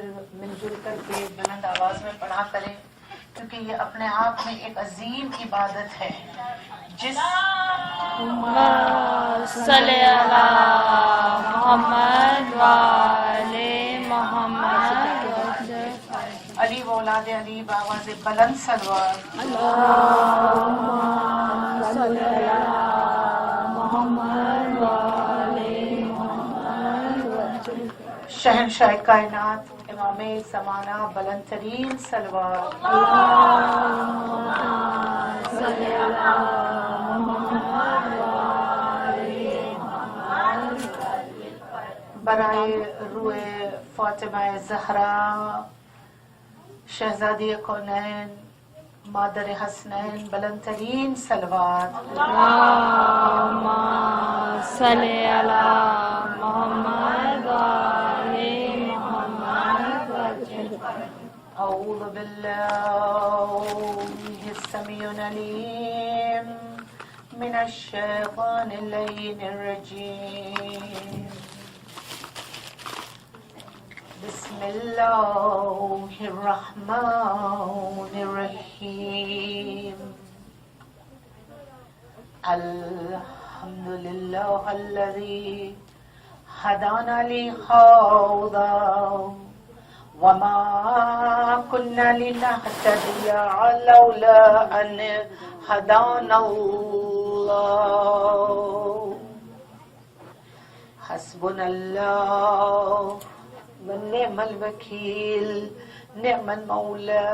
مل جل کر کے بلند آواز میں پڑھا کریں، کیونکہ یہ اپنے آپ میں ایک عظیم عبادت ہے جس صلی اللہ محمد وعلی محمد علی و اولاد علی بآواز بلند صلوات اللہم صلی اللہ محمد وعلی محمد شہنشاہ کائنات امام زمانہ بلند ترین صلوات اللہم صلی اللہ محمد وعلی محمد برائے روح فاطمہ زہرا شہزادی کونین مادر حسنین بلند ترین صلوات اللہم صلی اللہ محمد وعلی محمد أعوذ بالله السميع العليم من الشيطان اللعين الرجيم بسم الله الرحمن الرحيم الحمد لله الذي هدانا لهذا وما كنا لنهتدي لولا أن هدانا الله حسبنا الله ونعم الوكيل نعم المولى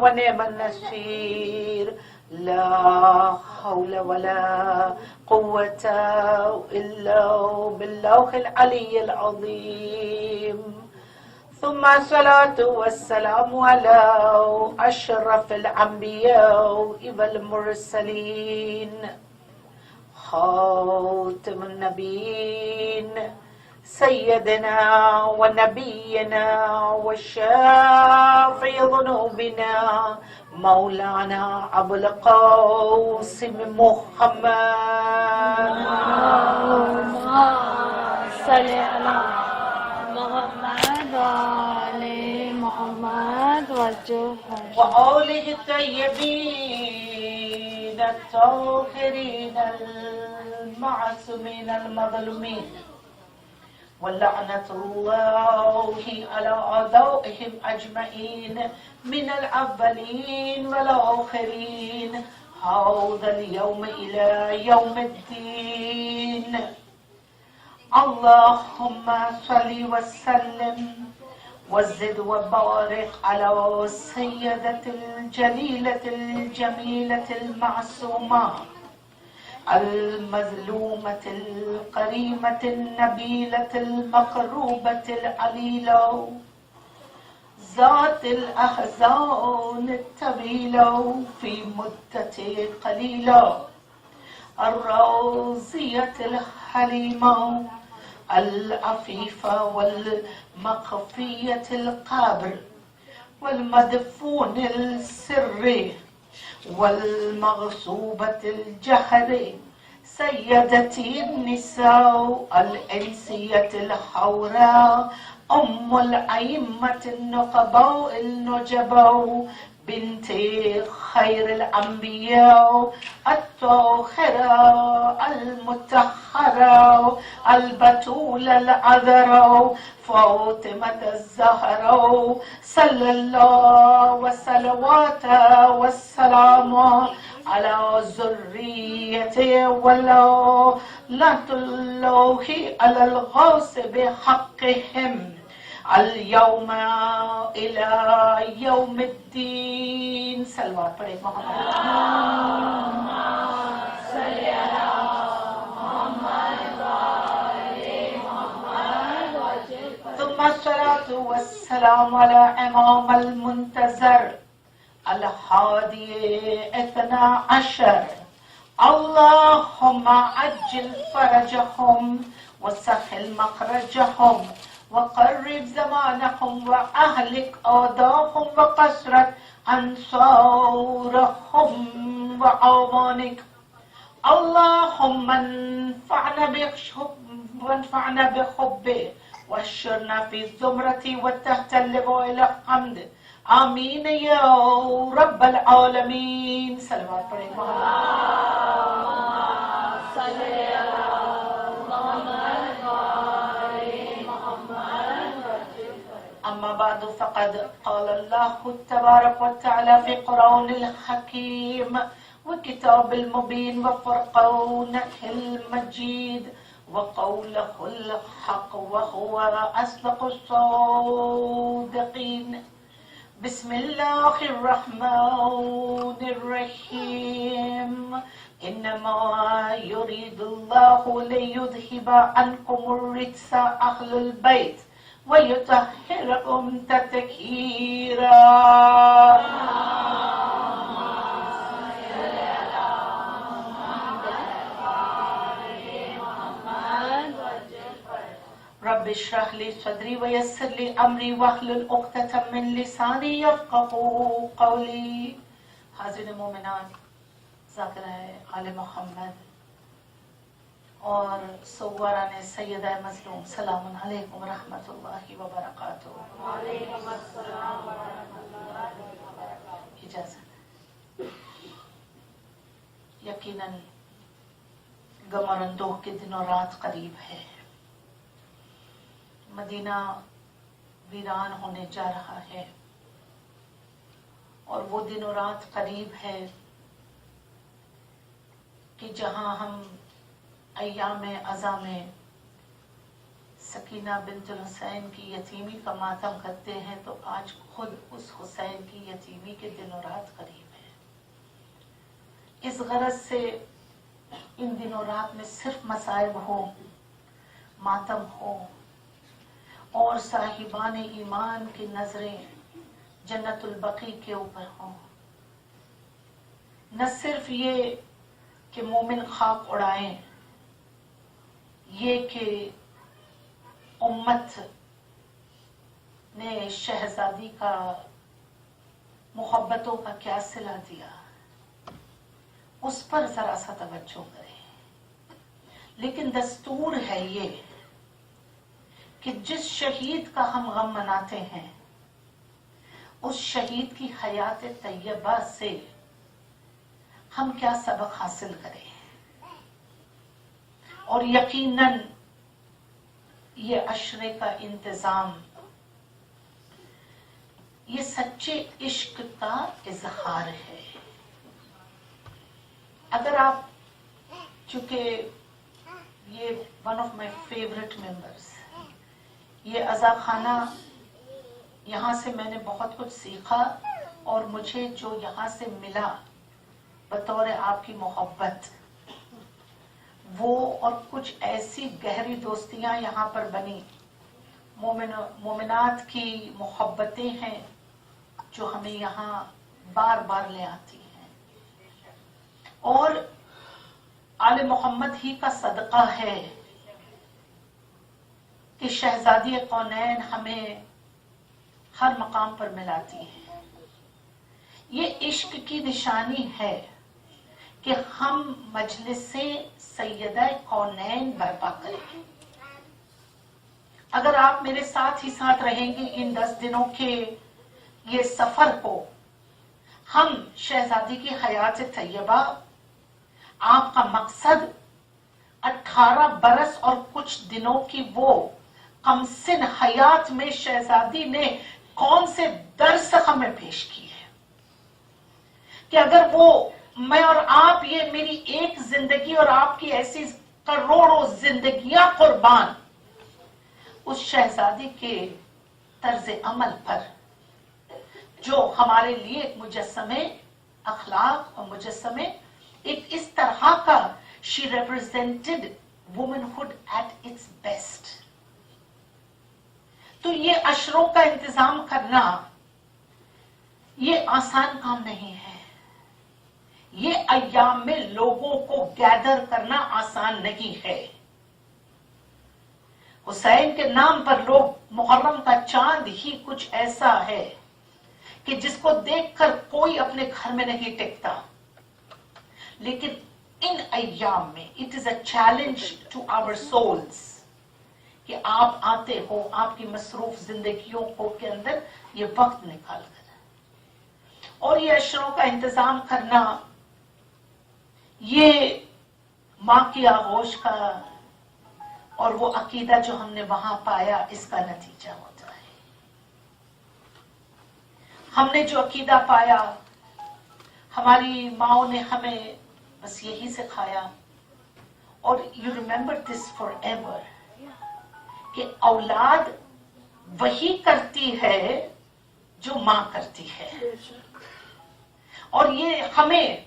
ونعم النصير لا حول ولا قوة إلا بالله العلي العظيم ثم الصلاة والسلام على أشرف الأنبياء والمرسلين خاتم النبيين سيدنا ونبينا وشافع ذنوبنا مولانا أبو القاسم محمد صلی اللہ محمد وعلی محمد وآله الطيبين الطاهرين المعصومين المظلومين ولعنة الله على أعدائهم أجمعين من الأولين والآخرين هذا اليوم إلى يوم الدين اللهم صل وسلم وزد وبارك على السيدة الجليلة الجميلة المعصومة المظلومة الكريمة النبيلة المقروبة العليلة ذات الأحزان الطويلة في مدة قليلة الراضية الحليمة العفيفة والمخفية القبر والمدفون السري والمغصوبة الجهر سيدتي النساء الإنسية الحوراء أم الأئمة النقباء النجباء بنت خير الأنبياء الطاهرة المطهرة البتولة العذراء فاطمة الزهراء صلى الله وصلواته والسلام على ذريته ولعنة الله على الغاصب حقهم اليوم إلى يوم الدين صلوات پڑھیں محمد صلی اللہ محمد وعلی محمد ثم الصلاة والسلام على إمام المنتظر الحادي 12 اللهم عجل فرجهم وسهل مخرجهم وقرب زمانهم وأهلك أعداءهم وقصرت أنصارهم وعوانك اللهم انفعنا بحبه واحشرنا في الزمرة وتحت اللواء الحمد آمین یا رب العالمین. صلوات پڑھیں اما بعد فقد قال الله تبارك وتعالى في قرآن الحكيم وكتاب المبين وفرقان المجيد وقوله الحق وهو أصدق الصادقين. بسم الله الرحمن الرحيم. إنما يريد الله ليذهب عنكم الرجس أهل البيت ويطهركم تطهيرا. رب اشرح لي صدري ويسر لي امري واحلل عقدة من لساني يفقهوا قولي. حاضرین مومنان، ذاکرہ آل محمد اور صوران سیدہ مظلوم، سلام علیکم ورحمۃ اللہ وبرکاتہ. وعلیکم السلام ورحمۃ اللہ وبرکاتہ. اجازت. یقیناً غم اور اندوہ کے دن اور رات قریب ہے. مدینہ ویران ہونے جا رہا ہے اور وہ دن و رات قریب ہے کہ جہاں ہم ایام عزا میں سکینہ بنت الحسین کی یتیمی کا ماتم کرتے ہیں، تو آج خود اس حسین کی یتیمی کے دن و رات قریب ہے. اس غرض سے ان دن و رات میں صرف مصائب ہو، ماتم ہو اور صاحبان ایمان کی نظریں جنت البقیع کے اوپر ہوں. نہ صرف یہ کہ مومن خاک اڑائیں، یہ کہ امت نے شہزادی کا محبتوں کا کیا صلہ دیا، اس پر ذرا سا توجہ کریں. لیکن دستور ہے یہ کہ جس شہید کا ہم غم مناتے ہیں اس شہید کی حیات طیبہ سے ہم کیا سبق حاصل کریں. اور یقیناً یہ عشرے کا انتظام یہ سچے عشق کا اظہار ہے. اگر آپ، چونکہ یہ one of my favourite members, یہ عزا خانہ، یہاں سے میں نے بہت کچھ سیکھا اور مجھے جو یہاں سے ملا بطور آپ کی محبت، وہ اور کچھ ایسی گہری دوستیاں یہاں پر بنی، مومنات کی محبتیں ہیں جو ہمیں یہاں بار بار لے آتی ہیں. اور آل محمد ہی کا صدقہ ہے کہ شہزادی کونین ہمیں ہر مقام پر ملاتی ہے. یہ عشق کی نشانی ہے کہ ہم مجلس سیدہ کونین برپا کریں. اگر آپ میرے ساتھ ہی ساتھ رہیں گے ان 10 دنوں کے یہ سفر کو، ہم شہزادی کی حیات طیبہ، آپ کا مقصد 18 برس اور کچھ دنوں کی وہ کم سن حیات میں شہزادی نے کون سے درس ہمیں پیش کی ہے کہ اگر وہ میں اور آپ، یہ میری ایک زندگی اور آپ کی ایسی کروڑوں زندگیاں قربان اس شہزادی کے طرز عمل پر جو ہمارے لیے ایک مجسمے اخلاق اور مجسمے ایک اس طرح کا she represented womanhood at its best. تو یہ عشروں کا انتظام کرنا یہ آسان کام نہیں ہے. یہ ایام میں لوگوں کو گیدر کرنا آسان نہیں ہے. حسین کے نام پر لوگ، محرم کا چاند ہی کچھ ایسا ہے کہ جس کو دیکھ کر کوئی اپنے گھر میں نہیں ٹکتا. لیکن ان ایام میں it is a challenge to our souls कि आप आते हो आपकी मसरूफ जिंदगियों को के अंदर ये वक्त निकाल कर, और ये अशरों का इंतजाम करना, ये माँ की आगोश का और वो अकीदा जो हमने वहां पाया, इसका नतीजा होता है। हमने जो अकीदा पाया, हमारी माओ ने हमें बस यही सिखाया, और you remember this for ever, कि औलाद वही करती है जो मां करती है। और ये हमें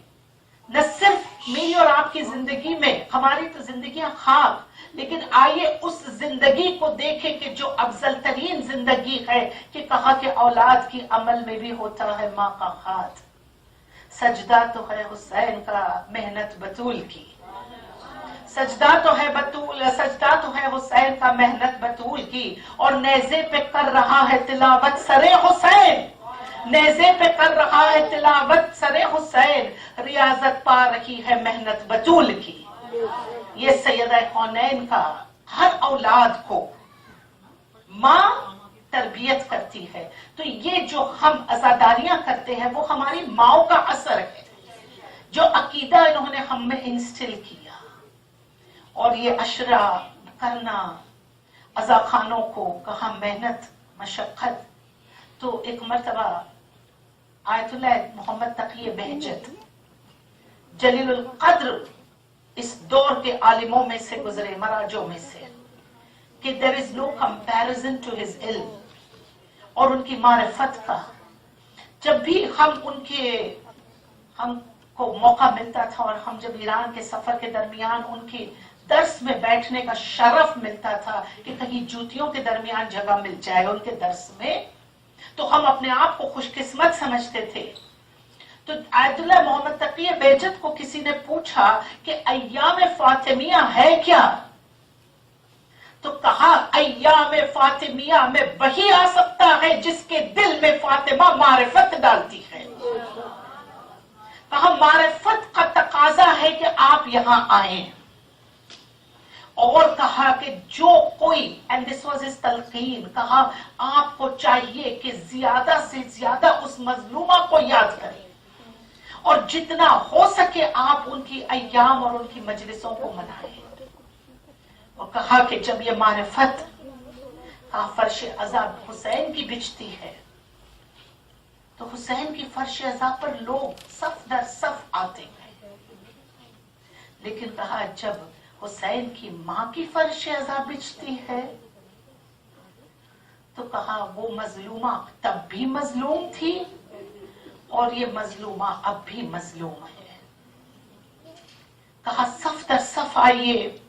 न सिर्फ मेरी और आपकी जिंदगी में, हमारी तो जिंदगियां खाक, लेकिन आइए उस जिंदगी को देखें कि जो अफजल तरीन जिंदगी है, कि कहा कि औलाद की अमल में भी होता है माँ का हाथ। सजदा तो है हुसैन का मेहनत बतूल की, सजदा तो है बतूल, सजदा तो है हुसैन का मेहनत बतूल की, और नेज़े पे कर रहा है तिलावत सरे हुसैन, नेज़े पे कर रहा है तिलावत सरे हुसैन, रियाजत पा रही है मेहनत बतूल की। ये सैयदा कौनैन का हर औलाद को माँ तरबियत करती है। तो ये जो हम अज़ादारियां करते हैं वो हमारी माओ का असर है, जो अकीदा इन्होंने हम में इंस्टिल किया। और ये अशरा करना, अज़ा खानों को कहा मेहनत मशक्कत। तो एक मर्तबा आयतुल्लाह मोहम्मद तकी बहजत जलीलुल कद्र इस दौर के आलिमों में से गुजरे, मराजों में से, कि there is no comparison to his इल्म, और उनकी मारिफत का। जब भी हमको मौका मिलता था, और हम जब ईरान के सफर के दरमियान उनके दर्स में बैठने का शरफ मिलता था कि कहीं जूतियों के दरमियान जगह मिल जाए उनके दर्स में, तो हम अपने आप को खुशकिस्मत समझते थे। तो आयतुल्लाह मोहम्मद तकी बेजत को किसी ने पूछा कि अय्याम फातिमिया है क्या? तो कहा अय्याम फातिमिया में वही आ सकता है जिसके दिल में फातिमा मारिफत डालती है। कहा मारिफत का तकाजा है कि आप यहां आए। और कहा कि जो कोई, एंड दिस वाज हिज तलकीन, कहा आपको चाहिए कि ज्यादा से ज्यादा उस मजलूमा को याद करें, और जितना हो सके आप उनकी अय्याम और उनकी मजलिसों को मनाएं। और कहा कि जब ये मारिफत का फर्श अज़ा हुसैन की बिछती है, तो हुसैन की फर्श अज़ा पर लोग सफ दर सफ आते हैं। लेकिन कहा जब हुसैन की मां की फर्श अज़ा बिछती है, तो कहा वो मजलूमा तब भी मजलूम थी, और ये मजलूमा अब भी मजलूम है। कहा सफ दर सफ आइए,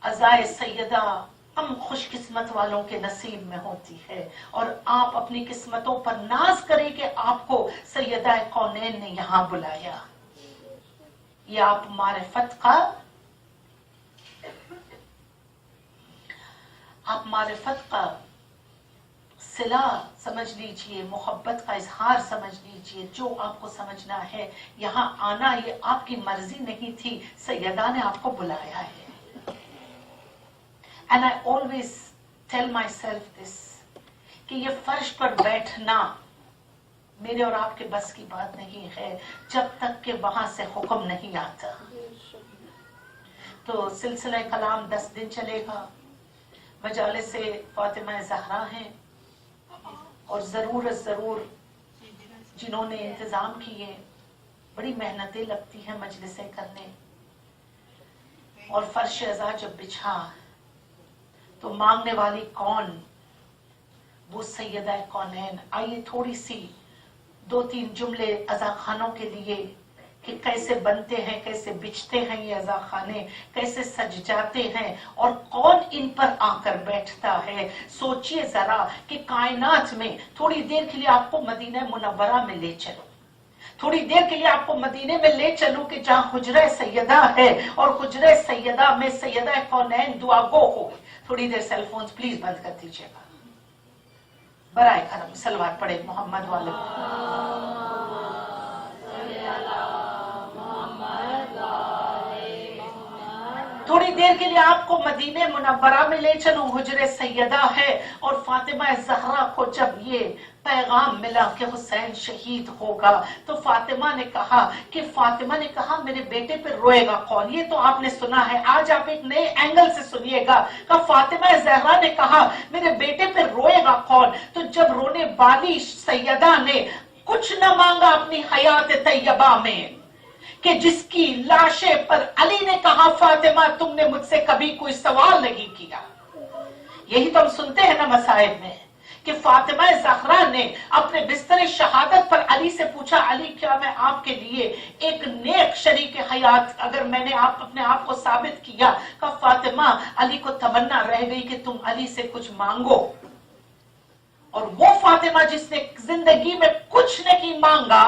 अज़ाए सैयदा हम खुशकिस्मत वालों के नसीब में होती है, और आप अपनी किस्मतों पर नाज करें कि आपको सैयदा कौनैन ने यहां बुलाया। ये आप मारिफत का सिला समझ लीजिए, मोहब्बत का इजहार समझ लीजिए। जो आपको समझना है, यहाँ आना ये आपकी मर्जी नहीं थी, सैयदा ने आपको बुलाया है। And I always tell myself this, कि ये फर्श पर बैठना मेरे और आपके बस की बात नहीं है, जब तक कि वहां से हुक्म नहीं आता। तो सिलसिला कलाम 10 दिन चलेगा, मजाले से फातिमा ज़हरा हैं, और जरूर जिन्होंने इंतजाम किए, बड़ी मेहनतें लगती हैं मजलिसें करने। और फर्श अज़ा जब बिछा, तो मांगने वाली कौन? वो सैयदा कौनैन। आइए थोड़ी सी 2-3 जुमले अज़ा खानों के लिए, कि कैसे बनते हैं, कैसे बिछते हैं ये अज़ा खाने, कैसे सज जाते हैं, और कौन इन पर आकर बैठता है। सोचिए जरा कि कायनात में थोड़ी देर के लिए आपको मदीना मुनव्वरा में ले चलो, थोड़ी देर के लिए आपको मदीने में ले चलूं कि जहां हुजरा सैयदा है, और हुजरा सैयदा में सैयदा कौनैन दुआ गो हो। थोड़ी देर सेलफोन प्लीज बंद कर दीजिएगा, बराए करम सलवार पढ़े मोहम्मद वाले। थोड़ी देर के लिए आपको मदीने मुनव्वरा में ले चलूं, हुजरे सैयदा है, और फातिमा ज़हरा को जब ये पैगाम मिला कि हुसैन शहीद होगा, तो फातिमा ने कहा मेरे बेटे पे रोएगा कौन? ये तो आपने सुना है, आज आप एक नए एंगल से सुनिएगा। फातिमा ज़हरा ने कहा मेरे बेटे पे रोएगा कौन? तो जब रोने वाली सैयदा ने कुछ न मांगा अपनी हयात तैयबा में, कि जिसकी लाशे पर अली ने कहा फातिमा तुमने मुझसे कभी कोई सवाल नहीं किया। यही तो हम सुनते हैं ना मसाइब में कि फातिमा ज़हरा ने अपने बिस्तर शहादत पर अली से पूछा, अली क्या मैं आपके लिए एक नेक शरीक हयात, अगर मैंने अपने आप को साबित किया? कहा फातिमा अली को तमन्ना रह गई कि तुम अली से कुछ मांगो, और वो फातिमा जिसने जिंदगी में कुछ नहीं मांगा,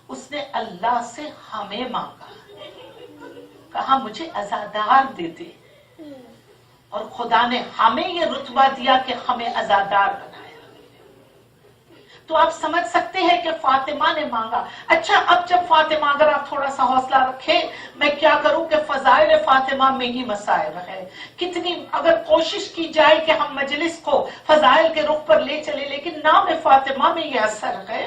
उसने अल्लाह से हमें मांगा, कहा मुझे आजादार दे दे, और खुदा ने हमें ये रुतबा दिया कि हमें आजादार बनाया। तो आप समझ सकते हैं कि फातिमा ने मांगा। अच्छा, अब जब फातिमा, अगर आप थोड़ा सा हौसला रखें, मैं क्या करूं कि फजाइल फातिमा में ही मसाइब है। कितनी अगर कोशिश की जाए कि हम मजलिस को फजाइल के रुख पर ले चले, लेकिन नाम फातिमा में ये असर है।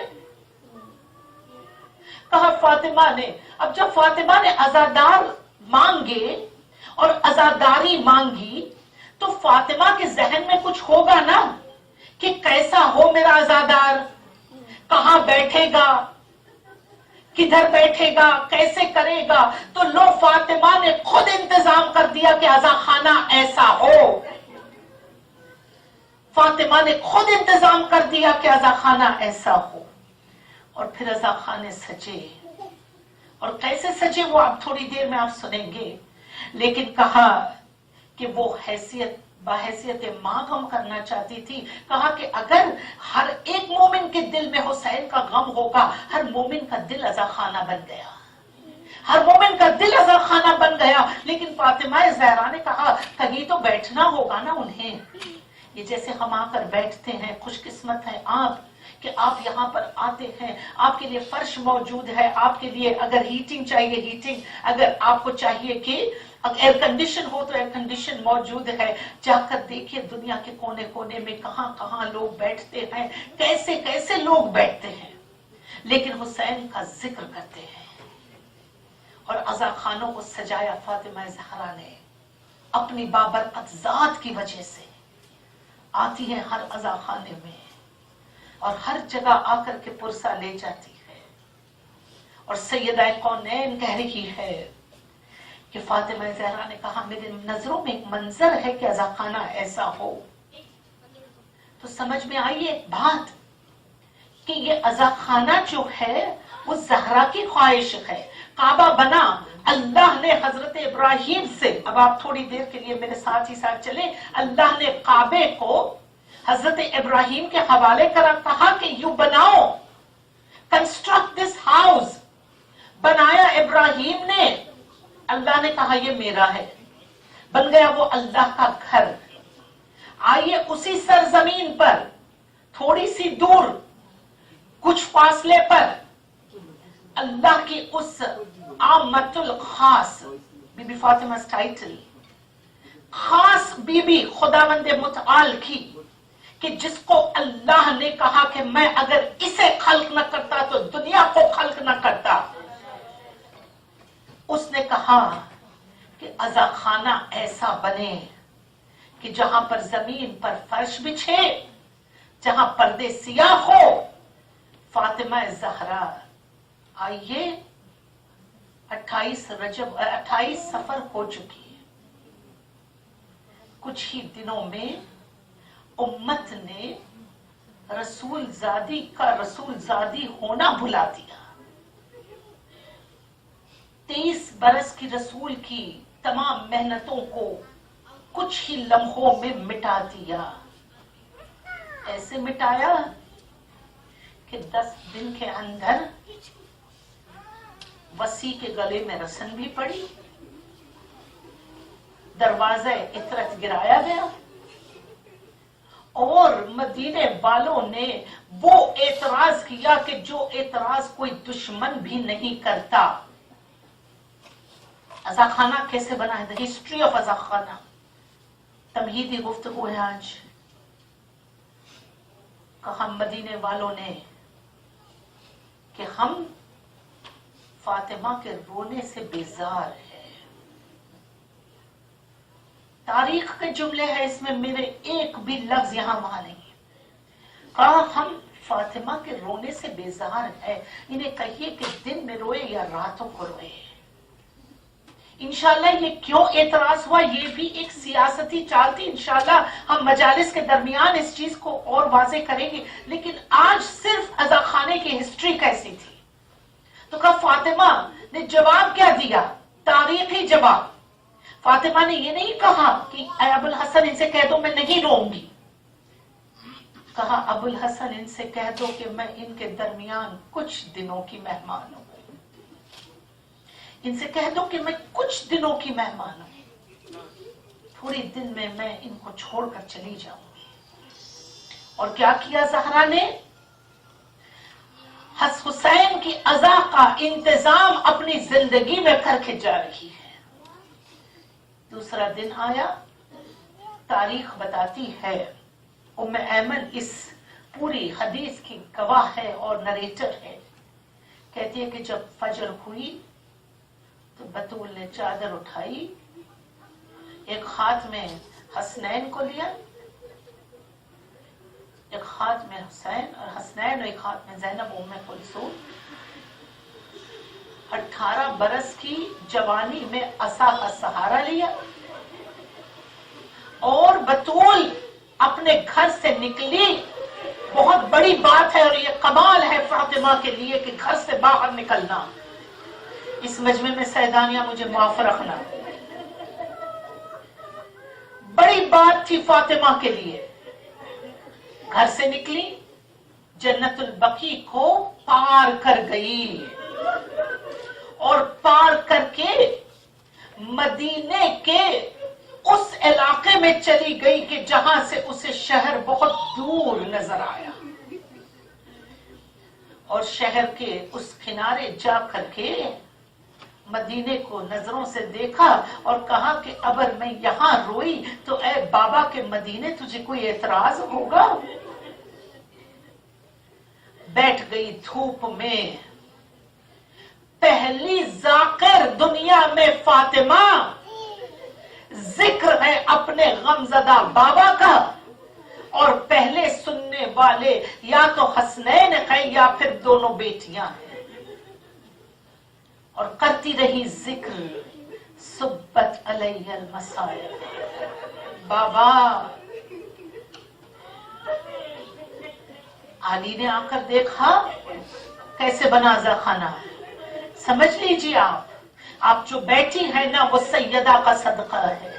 कहा फातिमा ने, अब जब फातिमा ने आजादार मांगे और आजादारी मांगी, तो फातिमा के जहन में कुछ होगा ना कि कैसा हो मेरा आजादार, कहां बैठेगा, किधर बैठेगा, कैसे करेगा। तो लो फातिमा ने खुद इंतजाम कर दिया कि आजा खाना ऐसा हो। फातिमा ने खुद इंतजाम कर दिया कि आजा खाना ऐसा हो, और फिर रजा खाने सजे, और कैसे सजे वो आप थोड़ी देर में आप सुनेंगे। लेकिन कहा कि वो बाहैसियत मां गम करना चाहती थी। कहा कि अगर हर एक मोमिन के दिल में हुसैन का गम होगा, हर मोमिन का दिल अज़ा खाना बन गया, हर मोमिन का दिल अज़ा खाना बन गया। लेकिन फातिमा ज़हरा ने कहा कहीं तो बैठना होगा ना उन्हें। ये जैसे हम आकर बैठते हैं, खुशकिस्मत है आप कि आप यहाँ पर आते हैं, आपके लिए फर्श मौजूद है, आपके लिए अगर हीटिंग चाहिए हीटिंग, अगर आपको चाहिए कि एयर कंडीशन हो तो एयर कंडीशन मौजूद है। जाकर देखिए दुनिया के कोने कोने में कहां कहां लोग बैठते हैं, कैसे कैसे लोग बैठते हैं, लेकिन हुसैन का जिक्र करते हैं। और अज़ा खानों को सजाया फातिमा ज़हरा ने अपनी बाबरकत ज़ात की वजह से। आती है हर अज़ा खाने में और हर जगह आकर के पुरसा ले जाती है। और सैयदा कौनैन कह रही है कि फातिमा ज़हरा ने कहा मेरे नजरों में एक मंजर है कि अज़ा खाना ऐसा हो। तो समझ में आई एक बात कि ये अज़ा खाना जो है वो ज़हरा की ख्वाहिश है। काबा बना अल्लाह ने हजरत इब्राहिम से, अब आप थोड़ी देर के लिए मेरे साथ ही साथ चले, अल्लाह ने काबे को हजरत इब्राहिम के हवाले करा, कहा कि यू बनाओ, कंस्ट्रक्ट दिस हाउस। बनाया इब्राहिम ने, अल्लाह ने कहा ये मेरा है, बन गया वो अल्लाह का घर। आइए उसी सरजमीन पर थोड़ी सी दूर कुछ फासले पर अल्लाह की उस आमतुल खास बीबी फातिमा टाइटल, खास बीबी खुदावंद मुतआल की, कि जिसको अल्लाह ने कहा कि मैं अगर इसे खल्क न करता तो दुनिया को खल्क न करता। उसने कहा कि अज़ा खाना ऐसा बने कि जहां पर जमीन पर फर्श बिछे, जहां पर्दे सियाह हो। फातिमा ज़हरा आइए 28 सफर हो चुकी है। कुछ ही दिनों में उम्मत ने रसूलजादी होना भुला दिया। 23 बरस की रसूल की तमाम मेहनतों को कुछ ही लम्हों में मिटा दिया। ऐसे मिटाया कि 10 दिन के अंदर वसी के गले में रसन भी पड़ी, दरवाजा इतरत गिराया गया, और मदीने वालों ने वो एतराज किया कि जो एतराज कोई दुश्मन भी नहीं करता। अज़ा खाना कैसे बना है, द हिस्ट्री ऑफ अज़ा खाना, तमहीदी गुफ्तगू है आज। कहा मदीने वालों ने कि हम फातिमा के रोने से बेजार है। तारीख के जुमले हैं इसमें, मेरे एक भी लफ्ज यहां वहां नहीं। कहा हम फातिमा के रोने से बेजार है, इन्हें कहिए कि दिन में रोए या रातों को रोए। इंशाल्लाह ये क्यों एतराज हुआ, ये भी एक सियासती चाल थी। इंशाल्लाह हम मजालिस के दरमियान इस चीज को और वाजे करेंगे, लेकिन आज सिर्फ अज़ा खाने की हिस्ट्री कैसी थी। तो कहा फातिमा ने जवाब क्या दिया, तारीखी जवाब। फातिमा ने ये नहीं कहा कि अबुल हसन इनसे कह दो मैं नहीं रोऊंगी, कहा अबुल हसन इनसे कह दो कि मैं इनके दरमियान कुछ दिनों की मेहमान हूं, इनसे कह दो कि मैं कुछ दिनों की मेहमान हूं, थोड़े दिन में मैं इनको छोड़कर चली जाऊंगी। और क्या किया ज़हरा ने, हुसैन की अज़ा का इंतजाम अपनी जिंदगी में करके जा रही है। दूसरा दिन आया, तारीख बताती है, उम्मे ऐमन इस पूरी हदीस की गवाह है और नरेटर है, कहती है कि जब फजर हुई तो बतूल ने चादर उठाई, एक हाथ में हसनैन को लिया, एक हाथ में हुसैन और हसनैन और एक हाथ में ज़ैनब उम्मे कुलसूम। 18 बरस की जवानी में असा का सहारा लिया और बतूल अपने घर से निकली। बहुत बड़ी बात है और ये कमाल है फातिमा के लिए कि घर से बाहर निकलना। इस मजमे में सैदानिया मुझे माफ रखना, बड़ी बात थी फातिमा के लिए। घर से निकली, जन्नतुल बकी को पार कर गई और पार करके मदीने के उस इलाके में चली गई कि जहां से उसे शहर बहुत दूर नजर आया। और शहर के उस किनारे जा करके मदीने को नजरों से देखा और कहा कि अगर मैं यहां रोई तो ऐ बाबा के मदीने तुझे कोई एतराज होगा। बैठ गई धूप में, पहली जाकिर दुनिया में फातिमा, जिक्र है अपने गमजदा बाबा का और पहले सुनने वाले या तो हसनैन है या फिर दोनों बेटियां हैं। और करती रही जिक्र, सुब्बत अलैहिल मसाइब, बाबा। अली ने आकर देखा कैसे बना अज़ा खाना। समझ लीजिए आप जो बैठी है ना, वो सैयदा का सदका है।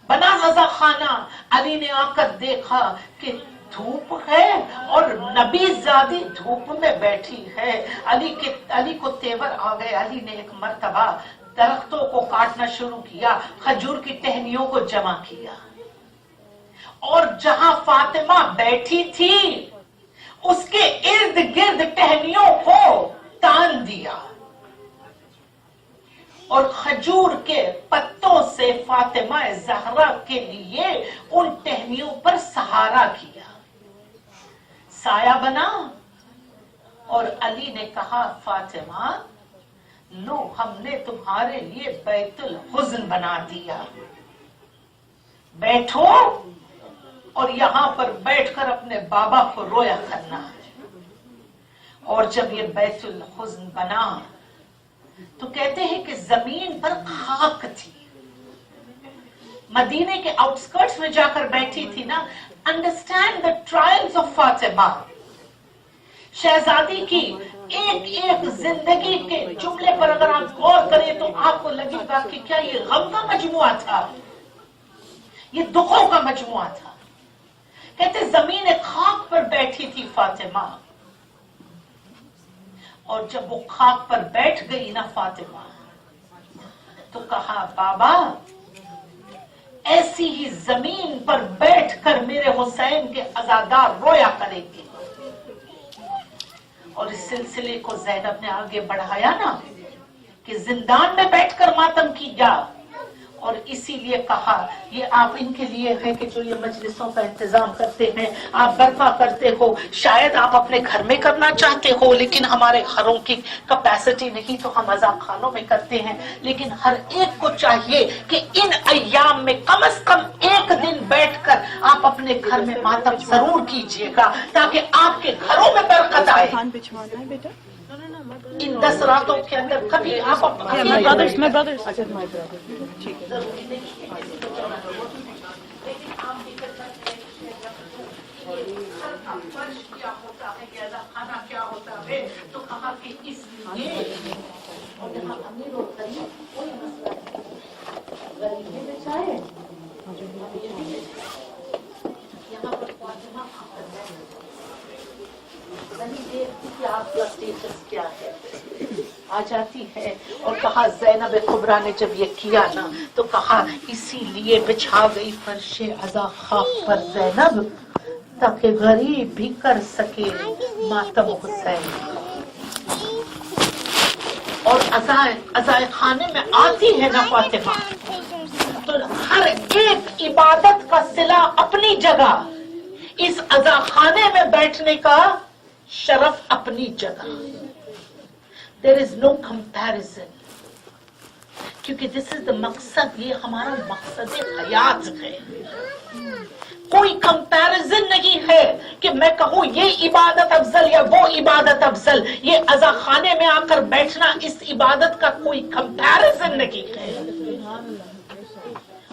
बना अज़ा खाना, अली ने आकर देखा कि धूप है और नबी ज़ादी धूप में बैठी है। अली को तेवर आ गए। अली ने एक मर्तबा दरख्तों को काटना शुरू किया, खजूर की टहनियों को जमा किया और जहां फातिमा बैठी थी उसके इर्द गिर्द टहनियों को तान दिया और खजूर के पत्तों से फातिमा ज़हरा के लिए उन टहनियों पर सहारा किया, साया बना। और अली ने कहा फातिमा लो, हमने तुम्हारे लिए बैतुल हुज़्न बना दिया, बैठो और यहां पर बैठकर अपने बाबा को रोया करना है। और जब ये बैतुल हुज़्न बना तो कहते हैं कि जमीन पर खाक थी, मदीने के आउटस्कर्ट्स में जाकर बैठी थी ना। Understand the trials of Fatima. शहजादी की एक एक जिंदगी के जुमले पर अगर आप गौर करें तो आपको लगेगा कि क्या ये गम का मजमुआ था, ये दुखों का मजमुआ था। कहते जमीन खाक पर बैठी थी फातिमा और जब वो खाक पर बैठ गई ना फातिमा तो कहा बाबा ऐसी ही जमीन पर बैठकर मेरे हुसैन के अज़ादार रोया करेंगे। और इस सिलसिले को ज़ैनब ने आगे बढ़ाया ना कि जिंदान में बैठकर मातम किया, और इसीलिए कहा ये आप इनके लिए है कि जो ये मजलिसों का इंतजाम करते हैं, आप बर्पा करते हो। शायद आप अपने घर में करना चाहते हो, लेकिन हमारे घरों की कैपेसिटी नहीं, तो हम अज़ा खानों में करते हैं। लेकिन हर एक को चाहिए कि इन अय्याम में कम से कम एक दिन बैठकर आप अपने घर में मातम जरूर कीजिएगा, ताकि आपके घरों में बरकत आए। इन 10 रातों के अंदर कभी आप My brothers. क्या होता है, कैसा खाना क्या होता है, तो कहा कि इसलिए और यहाँ अमीर और गरीब कोई मसला नहीं, गरीबी में चाहे यहाँ पर फातिमा नहीं देखती कि आपका स्टेटस क्या है, आ जाती है। और कहा ज़ैनब कुबरा ने जब ये किया ना, तो कहा इसीलिए बिछा गई फर्शे अज़ा खाक पर ज़ैनब, ताकि गरीब भी कर सके मातम हुसैन। और अज़ाए खाने में आती है ना फातिमा, तो हर एक इबादत का सिला अपनी जगह, इस अज़ा खाने में बैठने का शरफ अपनी जगह। There is no comparison, क्योंकि this is the मकसद, ये हमारा मकसद हयात है। कोई कंपैरिजन नहीं है कि मैं कहूँ ये इबादत अफजल या वो इबादत अफजल। ये अज़ा खाने में आकर बैठना, इस इबादत का कोई कंपैरिजन नहीं है।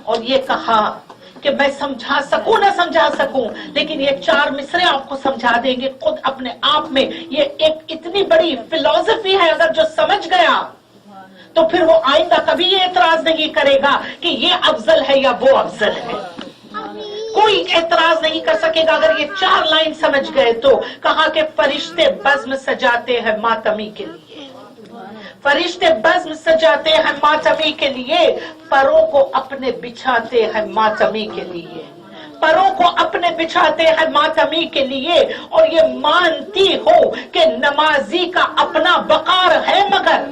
और ये कहा कि मैं समझा सकूं ना समझा सकूं, लेकिन ये 4 मिसरे आपको समझा देंगे खुद अपने आप में। ये एक इतनी बड़ी फिलॉसफी है, अगर जो समझ गया तो फिर वो आइंदा कभी ये एतराज नहीं करेगा कि ये अफजल है या वो अफजल है। कोई एतराज नहीं कर सकेगा अगर ये 4 लाइन समझ गए तो। कहा कि फरिश्ते बज़्म सजाते हैं मातमी के लिए, फरिश्ते बज़्म सजाते हैं मातमी के लिए, परों को अपने बिछाते हैं मातमी के लिए, परों को अपने बिछाते हैं मातमी के लिए। और ये मानती हो कि नमाजी का अपना वकार है, मगर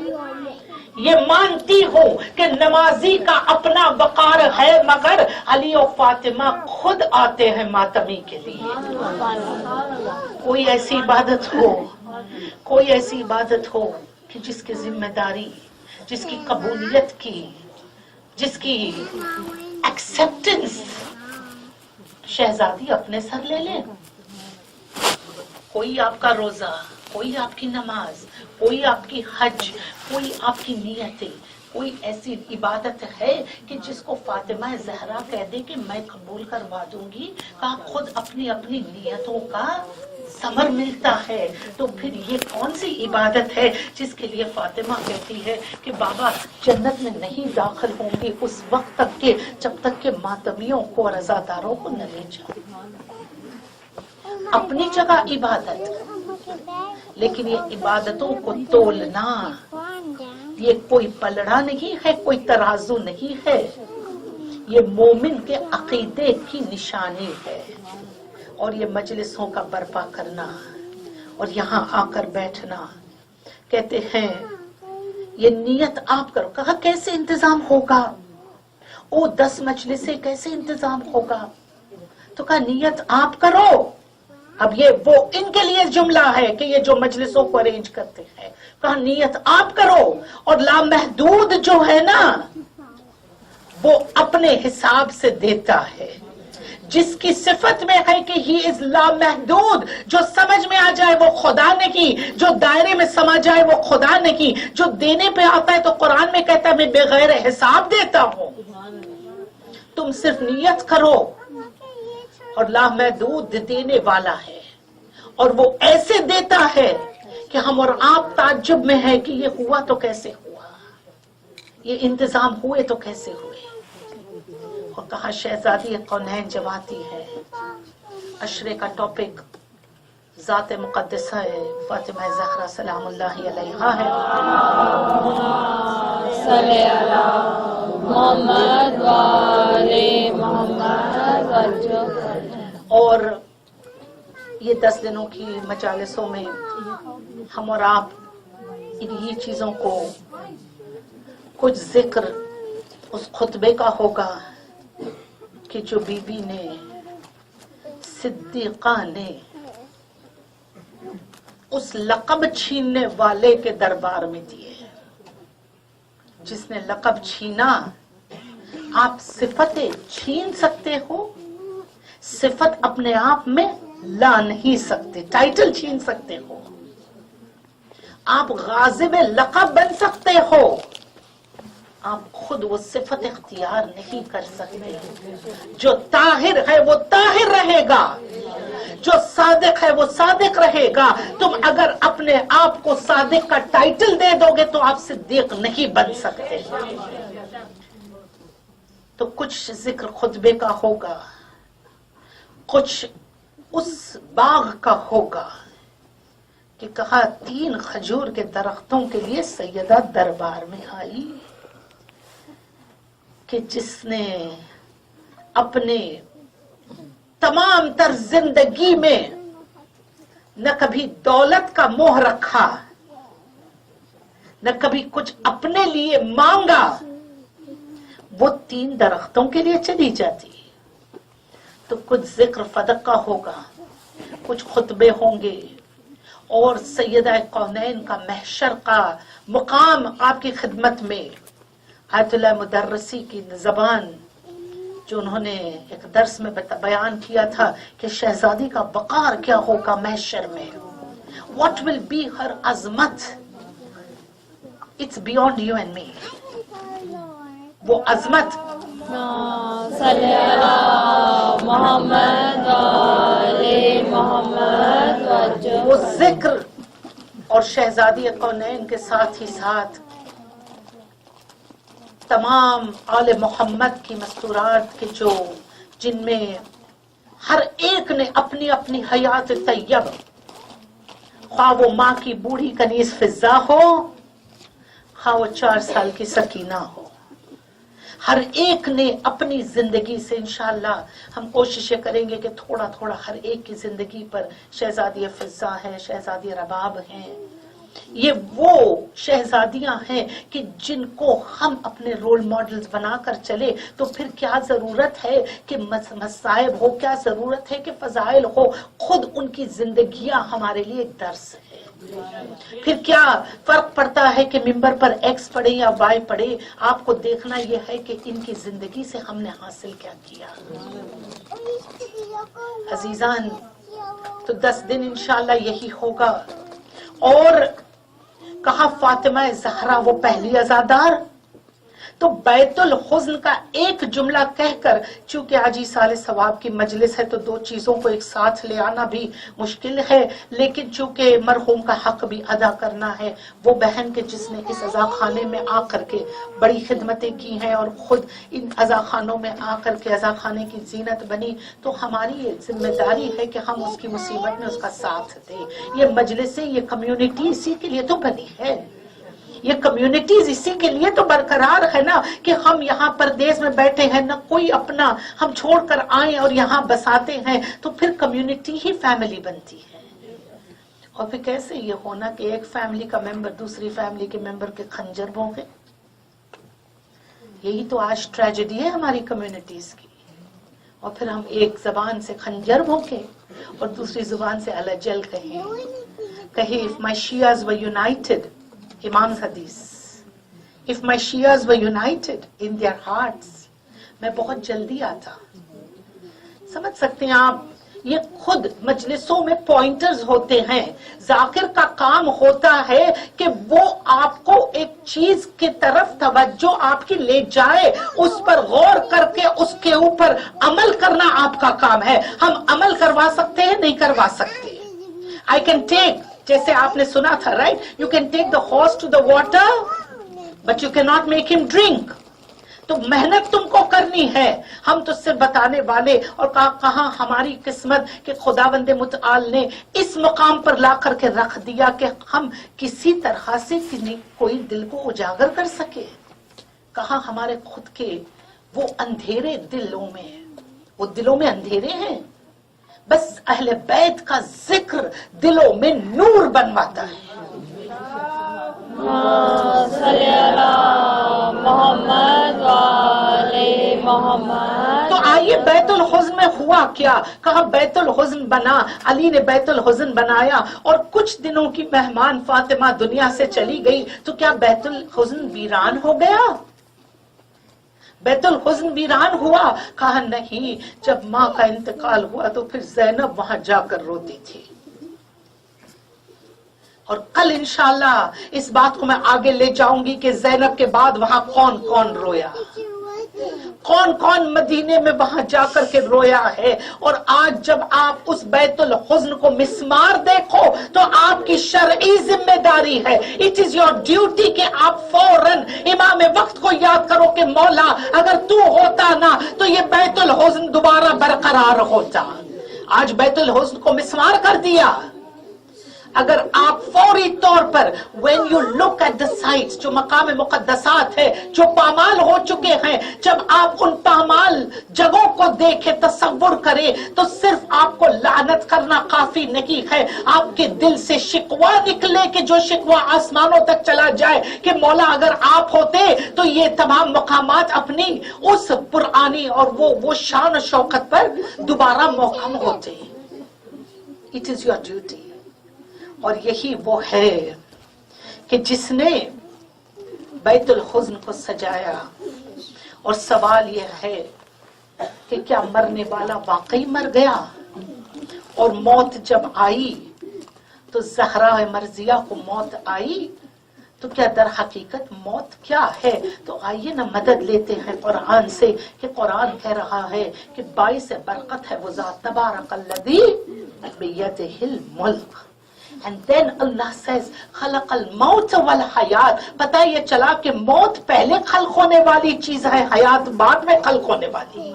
ये मानती हो कि नमाजी का अपना वकार है, मगर अली और फातिमा खुद आते हैं मातमी के लिए। कोई ऐसी इबादत हो, कोई ऐसी इबादत हो कि जिसकी जिम्मेदारी, जिसकी कबूलियत की, जिसकी एक्सेप्टेंस शहजादी अपने सर ले ले। कोई आपका रोजा, कोई आपकी नमाज, कोई आपकी हज, कोई आपकी नियतें, कोई ऐसी इबादत है कि जिसको फातिमा ज़हरा कह दे कि मैं कबूल करवा दूंगी। कहा खुद अपनी अपनी नियतों का समर मिलता है। तो फिर ये कौन सी इबादत है जिसके लिए फातिमा कहती है कि बाबा जन्नत में नहीं दाखिल होंगी उस वक्त तक के जब तक के मातमियों को और रज़ादारों को न ले जाओ। अपनी जगह इबादत, लेकिन ये इबादतों को तोलना, ये कोई पलड़ा नहीं है, कोई तराजू नहीं है, ये मोमिन के अकीदे की निशानी है। और ये मजलिसों का बर्पा करना और यहाँ आकर बैठना, कहते हैं ये नियत आप करो। कहा कैसे इंतजाम होगा, ओ 10 मजलिसें कैसे इंतजाम होगा? तो कहा नियत आप करो। अब ये वो इनके लिए जुमला है कि ये जो मजलिसों को अरेंज करते हैं, कहा नियत आप करो। और लामहदूद जो है ना, वो अपने हिसाब से देता है। जिसकी सिफत में है कि ही इज लामहदूद, जो समझ में आ जाए वो खुदा नहीं, जो दायरे में समा जाए वो खुदा नहीं। जो देने पे आता है तो कुरान में कहता है मैं बेगैर हिसाब देता हूं। तुम सिर्फ नियत करो, और लामहदूद देने वाला है, और वो ऐसे देता है कि हम और आप ताज्जुब में है कि ये हुआ तो कैसे हुआ, ये इंतजाम हुए तो कैसे हुए। और कहा शहजादी कौनैन जवाती है। अशरे का टॉपिक ज़ात मुक़द्दसा है, फातिमा ज़हरा सलामुल्लाहि अलैहा है। और ये 10 दिनों की मजालिसों में हम और आप इन्हीं चीजों को कुछ जिक्र उस खुतबे का होगा कि जो बीबी ने सिद्दीक़ा ने उस लक़ब छीनने वाले के दरबार में दिए। जिसने लक़ब छीना, आप सिफतें छीन सकते हो, सिफत अपने आप में ला नहीं सकते। टाइटल छीन सकते हो, आप गाज़िब लक़ब बन सकते हो, आप खुद वो सिफत इख्तियार नहीं कर सकते। जो ताहिर है वो ताहिर रहेगा, जो सादिक है वो सादिक रहेगा। तुम अगर अपने आप को सादिक का टाइटल दे दोगे तो आप सिद्दीक नहीं बन सकते। तो कुछ जिक्र खुतबे का होगा, कुछ उस बाग का होगा कि कहा 3 खजूर के दरख्तों के लिए सैयदा दरबार में आई कि जिसने अपने तमाम तर जिंदगी में न कभी दौलत का मोह रखा, न कभी कुछ अपने लिए मांगा, वो 3 दरख्तों के लिए चली जाती। तो कुछ जिक्र फदक का होगा, कुछ खुतबे होंगे और सैयदा कौनैन का महशर का मुकाम आपकी खिदमत में। आयतुल्लाह मुदर्रिसी की ज़बान जो उन्होंने एक दर्स में बयान किया था कि शहजादी का वक़ार क्या होगा महशर में, what will be her Azmat, it's beyond you and me. वो अजमत वो जिक्र और शहजादी कौनैन के साथ ही साथ तमाम आले मोहम्मद की मस्तूरात के जो जिनमें हर एक ने अपनी अपनी हयात तैयब, ख्वाह वो माँ की बूढ़ी कनीज फिजा हो, ख्वाह वो 4 साल की सकीना हो, हर एक ने अपनी जिंदगी से इंशाअल्लाह हम कोशिशें करेंगे कि थोड़ा थोड़ा हर एक की जिंदगी पर, शहजादी फिजा है, शहजादी रबाब हैं, ये वो शहजादियां हैं कि जिनको हम अपने रोल मॉडल्स बनाकर चले। तो फिर क्या जरूरत है कि मसाइब हो, क्या जरूरत है कि फजाइल हो, खुद उनकी जिंदगियां हमारे लिए एक दर्स है। फिर क्या फर्क पड़ता है कि मिंबर पर एक्स पढ़े या वाई पढ़े, आपको देखना यह है कि इनकी जिंदगी से हमने हासिल क्या किया। अजीजान, तो 10 दिन इंशाअल्लाह यही होगा। और कहा फातिमा ज़हरा वो पहली अज़ादार, तो बैतुल हुज़्न का एक जुमला कहकर, चूंकि आज ही साले सवाब की मजलिस है तो 2 चीजों को एक साथ ले आना भी मुश्किल है, लेकिन चूंकि मरहूम का हक भी अदा करना है, वो बहन के जिसने इस अज़ा खाने में आकर के बड़ी खिदमतें की हैं और खुद इन अज़ा खानों में आकर के अज़ा खाने की जीनत बनी, तो हमारी ये जिम्मेदारी है कि हम उसकी मुसीबत में उसका साथ दें। ये मजलिसें, ये कम्युनिटी इसी के लिए तो बनी है, ये कम्युनिटीज इसी के लिए तो बरकरार है ना कि हम यहाँ परदेश में बैठे हैं, ना कोई अपना हम छोड़कर आए और यहाँ बसाते हैं, तो फिर कम्युनिटी ही फैमिली बनती है। और फिर कैसे ये होना कि एक फैमिली का मेंबर दूसरी फैमिली के मेंबर के खंजर भोंके, यही तो आज ट्रेजेडी है हमारी कम्युनिटीज की। और फिर हम एक जबान से खंजर भोंके और दूसरी जुबान से अलजल कहे if my Shias were United, Imam's hadith, if my Shias were united in their hearts, मैं बहुत जल्दी आता। समझ सकते हैं आप, ये खुद मजलिसों में पॉइंटर्स होते हैं। जाकिर का काम होता है कि वो आपको एक चीज की तरफ तवज्जो आपकी ले जाए, उस पर गौर करके उसके ऊपर अमल करना आपका काम है। हम अमल करवा सकते हैं, नहीं करवा सकते। I can take, जैसे आपने सुना था, right, you can take the horse to the water but you can not make him drink. तो मेहनत तुमको करनी है, हम तो सिर्फ बताने वाले। और कहा हमारी किस्मत के खुदावंदे मुतआल ने इस मुकाम पर ला करके रख दिया कि हम किसी तरह से कोई दिल को उजागर कर सके। कहा हमारे खुद के वो अंधेरे दिलों में, वो दिलों में अंधेरे हैं, बस अहले बैत का जिक्र दिलों में नूर बनवाता है। محمد وآل محمد. تو آئیے بیت الحزن میں ہوا کیا؟ کہا بیت الحزن بنا، علی نے بیت الحزن بنایا، اور کچھ دنوں کی مہمان فاطمہ دنیا سے چلی گئی تو کیا بیت الحزن ویران ہو گیا؟ بیت الحزن ویران ہوا؟ کہا نہیں، جب ماں کا انتقال ہوا تو پھر زینب وہاں جا کر روتی تھی. اور کل انشاءاللہ اس بات کو میں آگے لے جاؤں گی کہ زینب کے بعد وہاں کون کون رویا، کون کون مدینے میں وہاں جا کر کے رویا ہے. اور آج جب آپ اس بیت الحزن کو مسمار دیکھو تو آپ کی شرعی ذمہ داری ہے، اٹ از یور ڈیوٹی کہ آپ فوراً امام وقت کو یاد کرو کہ مولا اگر تو ہوتا نا تو یہ بیت الحزن دوبارہ برقرار ہوتا. آج بیت الحزن کو مسمار کر دیا. اگر آپ فوری طور پر when you look at the sites جو مقام مقدسات ہے جو پامال ہو چکے ہیں، جب آپ ان پامال جگہوں کو دیکھیں، تصور کریں، تو صرف آپ کو لعنت کرنا کافی نہیں ہے، آپ کے دل سے شکوہ نکلے کہ جو شکوہ آسمانوں تک چلا جائے کہ مولا اگر آپ ہوتے تو یہ تمام مقامات اپنی اس پرانی اور وہ شان و شوکت پر دوبارہ محکم ہوتے. It is your duty. اور یہی وہ ہے کہ جس نے بیت الحزن کو سجایا. اور سوال یہ ہے کہ کیا مرنے والا واقعی مر گیا؟ اور موت جب آئی تو زہرا مرضیہ کو موت آئی تو کیا در حقیقت موت کیا ہے؟ تو آئیے نا مدد لیتے ہیں قرآن سے کہ قرآن کہہ رہا ہے کہ باعث برکت ہے وہ ذات تبارک الذی بیدہ الملک. And then Allah says خلق الموت والحیات. پتہ یہ چلا کہ موت پہلے خلق ہونے والی چیز ہے، حیات بعد میں خلق ہونے والی.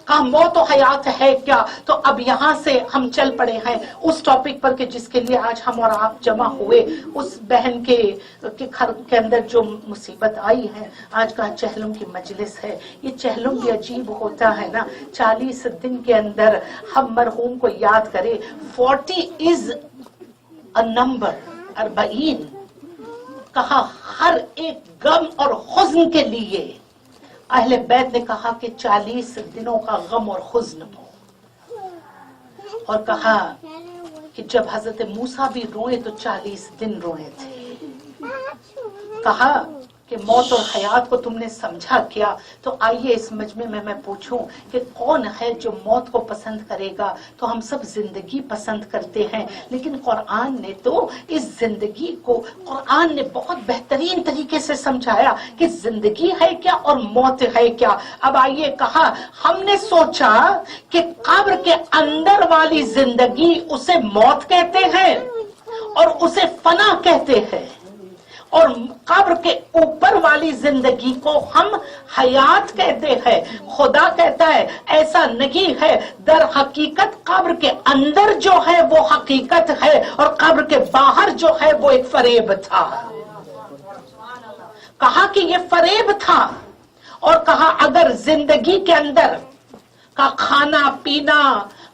کہا موت و حیات ہے کیا؟ تو اب یہاں سے ہم چل پڑے ہیں اس ٹاپک پر کہ جس کے لیے آج ہم اور آپ جمع ہوئے. اس بہن کے گھر کے اندر جو مصیبت آئی ہے، آج کا چہلم کی مجلس ہے. یہ چہلم بھی عجیب ہوتا ہے نا، 40 دن کے اندر ہم مرحوم کو یاد کرے. 40 is a number، 40. کہا ہر ایک غم اور حزن کے لیے اہل بیت نے کہا کہ 40 دنوں کا غم اور حزن ہو. اور کہا کہ جب حضرت موسیٰ بھی روئے تو 40 دن روئے تھے. کہا کہ موت اور حیات کو تم نے سمجھا کیا؟ تو آئیے اس مجمع میں میں پوچھوں کہ کون ہے جو موت کو پسند کرے گا؟ تو ہم سب زندگی پسند کرتے ہیں، لیکن قرآن نے تو اس زندگی کو قرآن نے بہت بہترین طریقے سے سمجھایا کہ زندگی ہے کیا اور موت ہے کیا. اب آئیے کہا ہم نے سوچا کہ قبر کے اندر والی زندگی اسے موت کہتے ہیں اور اسے فنا کہتے ہیں، اور قبر کے اوپر والی زندگی کو ہم حیات کہتے ہیں. خدا کہتا ہے ایسا نہیں ہے، در حقیقت قبر کے اندر جو ہے وہ حقیقت ہے اور قبر کے باہر جو ہے وہ ایک فریب تھا. کہا کہ یہ فریب تھا. اور کہا اگر زندگی کے اندر کا کھانا پینا،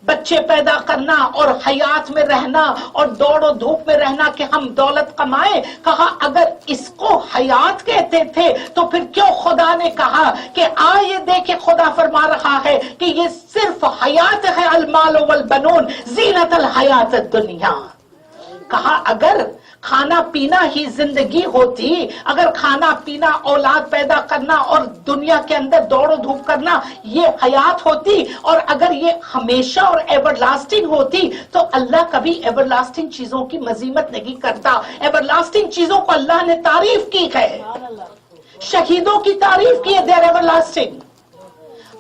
بچے پیدا کرنا اور حیات میں رہنا اور دوڑ و دھوپ میں رہنا کہ ہم دولت کمائیں، کہا اگر اس کو حیات کہتے تھے تو پھر کیوں خدا نے کہا کہ آئے دیکھے خدا فرما رہا ہے کہ یہ صرف حیات ہے، المال والبنون زینت الحیات الدنیا. کہا اگر کھانا پینا ہی زندگی ہوتی، اگر کھانا پینا، اولاد پیدا کرنا اور دنیا کے اندر دوڑ و دھوپ کرنا یہ حیات ہوتی، اور اگر یہ ہمیشہ اور ایور لاسٹنگ ہوتی تو اللہ کبھی ایور لاسٹنگ چیزوں کی مذمت نہیں کرتا. ایور لاسٹنگ چیزوں کو اللہ نے تعریف کی ہے، شہیدوں کی تعریف کی ہے، دیر ایور لاسٹنگ.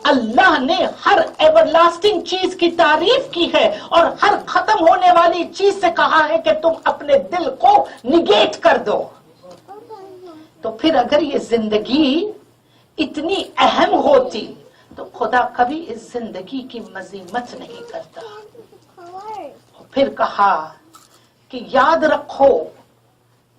اللہ نے ہر ایور لاسٹنگ چیز کی تعریف کی ہے اور ہر ختم ہونے والی چیز سے کہا ہے کہ تم اپنے دل کو نگیٹ کر دو. تو پھر اگر یہ زندگی اتنی اہم ہوتی تو خدا کبھی اس زندگی کی مذمت نہیں کرتا. پھر کہا کہ یاد رکھو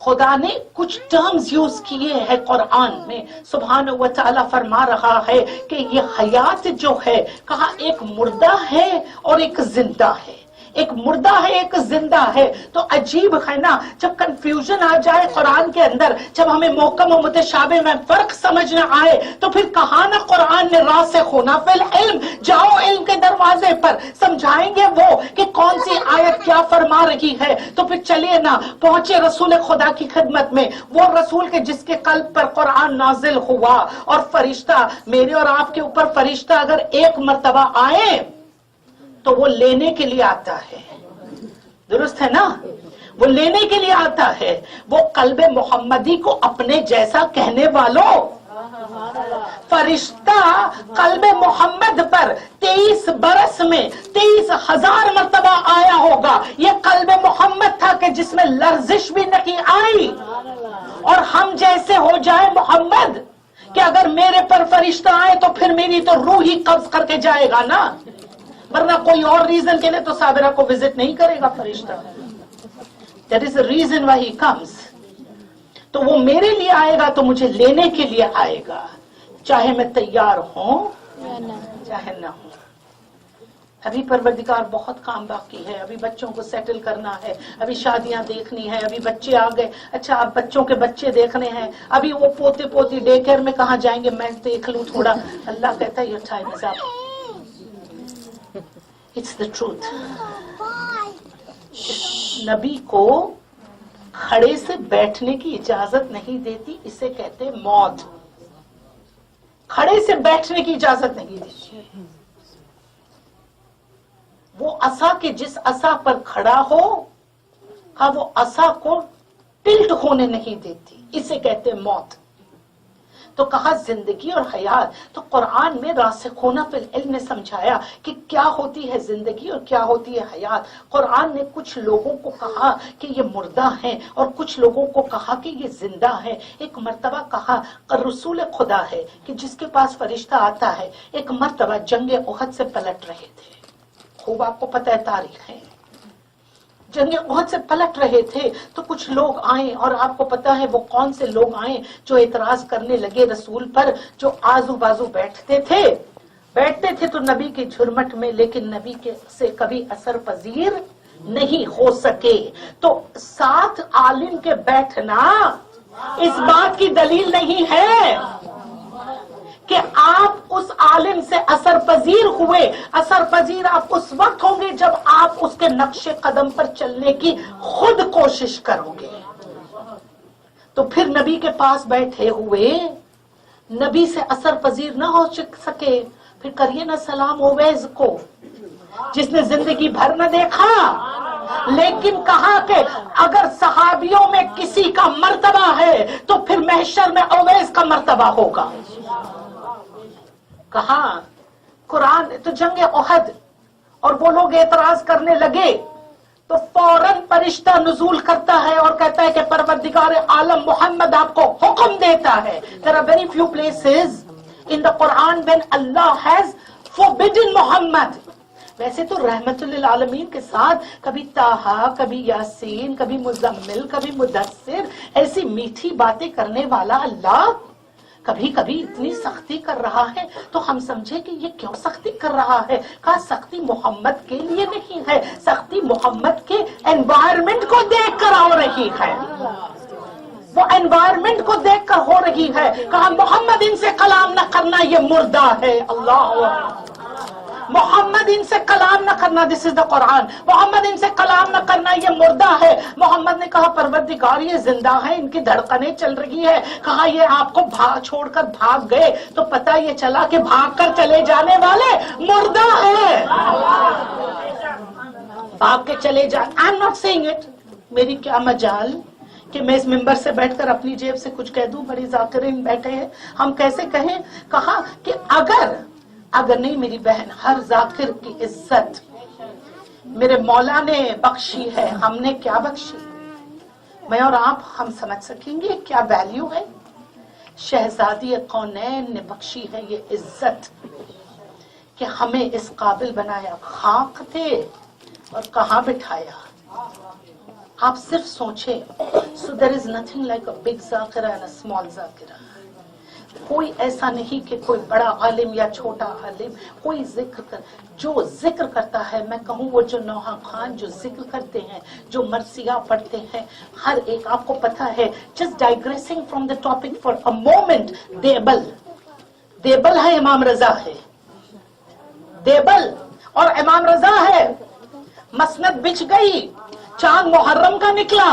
خدا نے کچھ ٹرمز یوز کیے ہیں قرآن میں. سبحانہ و تعالی فرما رہا ہے کہ یہ حیات جو ہے، کہا ایک مردہ ہے اور ایک زندہ ہے. ایک مردہ ہے ایک زندہ ہے. تو عجیب ہے نا, جب کنفیوژن آ جائے قرآن کے اندر, جب ہمیں محکم و متشابہ میں فرق سمجھ نہ آئے, تو پھر کہا نا قرآن نے راسخون فی العلم, جاؤ علم کے دروازے پر, سمجھائیں گے وہ کہ کون سی آیت کیا فرما رہی ہے. تو پھر چلیے نا, پہنچے رسول خدا کی خدمت میں, وہ رسول کے جس کے قلب پر قرآن نازل ہوا. اور فرشتہ, میرے اور آپ کے اوپر فرشتہ اگر ایک مرتبہ آئے تو وہ لینے کے لیے آتا ہے, درست ہے نا, وہ لینے کے لیے آتا ہے. وہ قلب محمدی کو اپنے جیسا کہنے والوں, فرشتہ قلب محمد پر 23 برس میں 23,000 مرتبہ آیا ہوگا. یہ قلب محمد تھا کہ جس میں لرزش بھی نہیں آئی. اور ہم جیسے ہو جائے محمد کہ اگر میرے پر فرشتہ آئے تو پھر میری تو روح ہی قبض کر کے جائے گا نا, ورنہ کوئی اور ریزن کے لیے تو صابرہ کو وزٹ نہیں کرے گا فرشتہ. That is the reason why he comes. تو وہ میرے لیے آئے گا تو مجھے لینے کے لیے آئے گا, چاہے میں تیار ہوں چاہے نہ ہوں. ابھی پروردگار بہت کام باقی ہے, ابھی بچوں کو سیٹل کرنا ہے, ابھی شادیاں دیکھنی ہے, ابھی بچے آ گئے, اچھا اب بچوں کے بچے دیکھنے ہیں, ابھی وہ پوتے پوتی ڈے کیئر میں کہاں جائیں گے, میں دیکھ لوں تھوڑا. اللہ کہتا ہے your time is up. It's the truth. نبی کو کھڑے سے بیٹھنے کی اجازت نہیں دیتی, اسے کہتے موت. کھڑے سے بیٹھنے کی اجازت نہیں دیتی. وہ عصا کے جس عصا پر کھڑا ہو وہ عصا کو ٹلٹ ہونے نہیں دیتی, اسے کہتے موت. تو کہا زندگی اور حیات. تو قرآن میں راسخون فی العلم نے سمجھایا کہ کیا ہوتی ہے زندگی اور کیا ہوتی ہے حیات. قرآن نے کچھ لوگوں کو کہا کہ یہ مردہ ہیں اور کچھ لوگوں کو کہا کہ یہ زندہ ہیں. ایک مرتبہ کہا رسول خدا ہے کہ جس کے پاس فرشتہ آتا ہے, ایک مرتبہ جنگ احد سے پلٹ رہے تھے, خوب آپ کو پتہ ہے تاریخ ہے, جنگ احد سے پلٹ رہے تھے. تو کچھ لوگ آئے اور آپ کو پتا ہے وہ کون سے لوگ آئے جو اعتراض کرنے لگے رسول پر, جو آزو بازو بیٹھتے تھے تو نبی کی جھرمٹ میں, لیکن نبی کے سے کبھی اثر پذیر نہیں ہو سکے. تو ساتھ عالم کے بیٹھنا اس بات کی دلیل نہیں ہے کہ آپ اس عالم سے اثر پذیر ہوئے. اثر پذیر آپ اس وقت ہوں گے جب آپ اس کے نقش قدم پر چلنے کی خود کوشش کرو گے. تو پھر نبی کے پاس بیٹھے ہوئے نبی سے اثر پذیر نہ ہو سکے, پھر کریے نا سلام اویس کو, جس نے زندگی بھر نہ دیکھا, لیکن کہا کہ اگر صحابیوں میں کسی کا مرتبہ ہے تو پھر محشر میں اویس کا مرتبہ ہوگا. کہا قرآن تو جنگ احد, اور وہ لوگ اعتراض کرنے لگے تو فوراً فرشتہ نزول کرتا ہے اور کہتا ہے کہ پروردگار عالم محمد آپ کو حکم دیتا ہے. There are very few places in the Quran when Allah has forbidden Muhammad. ویسے تو رحمت للعالمین کے ساتھ کبھی طٰہٰ, کبھی یاسین, کبھی مزمل, کبھی مدثر, ایسی میٹھی باتیں کرنے والا اللہ کبھی کبھی اتنی سختی کر رہا ہے تو ہم سمجھے کہ یہ کیوں سختی کر رہا ہے. کہا سختی محمد کے لیے نہیں ہے, سختی محمد کے انوائرمنٹ کو دیکھ کر ہو رہی ہے, وہ انوائرمنٹ کو دیکھ کر ہو رہی ہے. کہا محمد ان سے کلام نہ کرنا, یہ مردہ ہے. اللہ, محمد ان سے کلام نہ کرنا, دس از دا قرآن. محمد ان سے کلام نہ کرنا, یہ مردہ ہے. محمد نے کہا پروردگار یہ زندہ ہے, ان کی دھڑکنیں چل رہی ہے. کہا یہ آپ کو چھوڑ کر بھاگ گئے تو پتہ یہ چلا کہ بھاگ کر چلے جانے والے مردہ ہے. بھاگ کے چلے جائیں. I am not seeing it, میری کیا مجال کہ میں اس ممبر سے بیٹھ کر اپنی جیب سے کچھ کہہ دوں. بڑی ذاکرین بیٹھے ہیں, ہم کیسے کہیں. کہا کہ اگر نہیں میری بہن, ہر ذاکر کی عزت میرے مولا نے بخشی ہے. ہم نے کیا بخشی, میں اور آپ ہم سمجھ سکیں گے کیا ویلیو ہے. شہزادی کونین نے بخشی ہے یہ عزت کہ ہمیں اس قابل بنایا. خاک تھے اور کہاں بٹھایا. آپ صرف سوچیں. So there is nothing like a big ذاکرہ and a small ذاکرہ. कोई ऐसा नहीं कि कोई बड़ा आलिम या छोटा आलिम, कोई जिक्र कर, जो जिक्र करता है, मैं कहूँ वो जो नौहा खान जो जिक्र करते हैं, जो मरसिया पढ़ते हैं, हर एक, आपको पता है, just digressing from the topic for a moment, देबल है, इमाम रजा है, देबल और इमाम रजा है, मसनद बिछ गई, चांद मुहर्रम का निकला,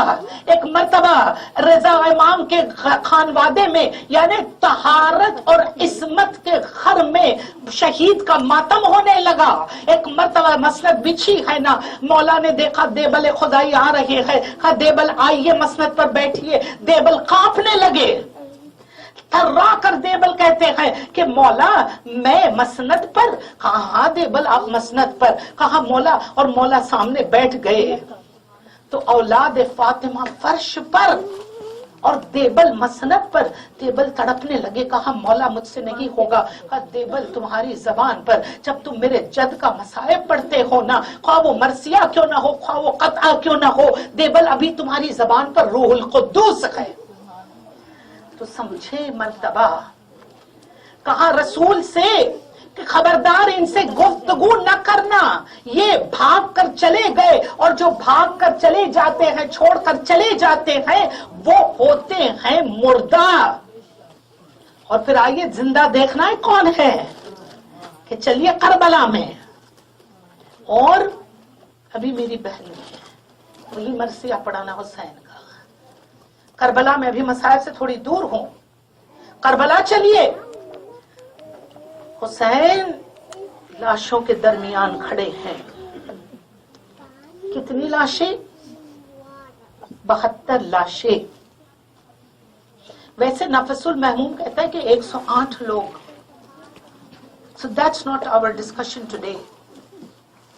एक मर्तबा रजा इमाम के खानवादे में यानी तहारत और इस्मत के घर में शहीद का मातम होने लगा। एक मर्तबा मसनद बिछी है ना, मौला ने देखा देबल खुदाई आ रहे हैं, कहा देबल आइए मसनद पर बैठिए, देबल कांपने लगे, थर्रा कर देबल कहते हैं कि मौला मैं मसनद पर, कहा हाँ देबल आप मसनद पर, कहा मौला, और मौला सामने बैठ गए तो औलाद फातिमा फर्श पर और देबल मसनद पर, देबल तड़पने लगे, कहा मौला मुझसे नहीं होगा, कहा देबल तुम्हारी जबान पर जब तुम मेरे जद का मसाइब पढ़ते हो ना, ख्वाह वो मरसिया क्यों ना हो, ख्वाह वो कतआ क्यों ना हो, देबल अभी तुम्हारी जबान पर रूहुल कुद्दूस है। तो समझे मर्तबा, कहा रसूल से कि खबरदार इनसे गुफ्तगू न करना, ये भाग कर चले गए, और जो भाग कर चले जाते हैं, छोड़कर चले जाते हैं, वो होते हैं मुर्दा। और फिर आइए जिंदा देखना है कौन है, कि चलिए करबला में, और अभी मेरी बहन है वही मरसिया पढ़ाना हुसैन का, करबला में अभी मसाइल से थोड़ी दूर हूं, करबला चलिए, हुसैन लाशों के दरमियान खड़े हैं, कितनी लाशें, 72 लाशें। वैसे नफसुल महमूम कहता है कि 108 लोग, so that's not our discussion today,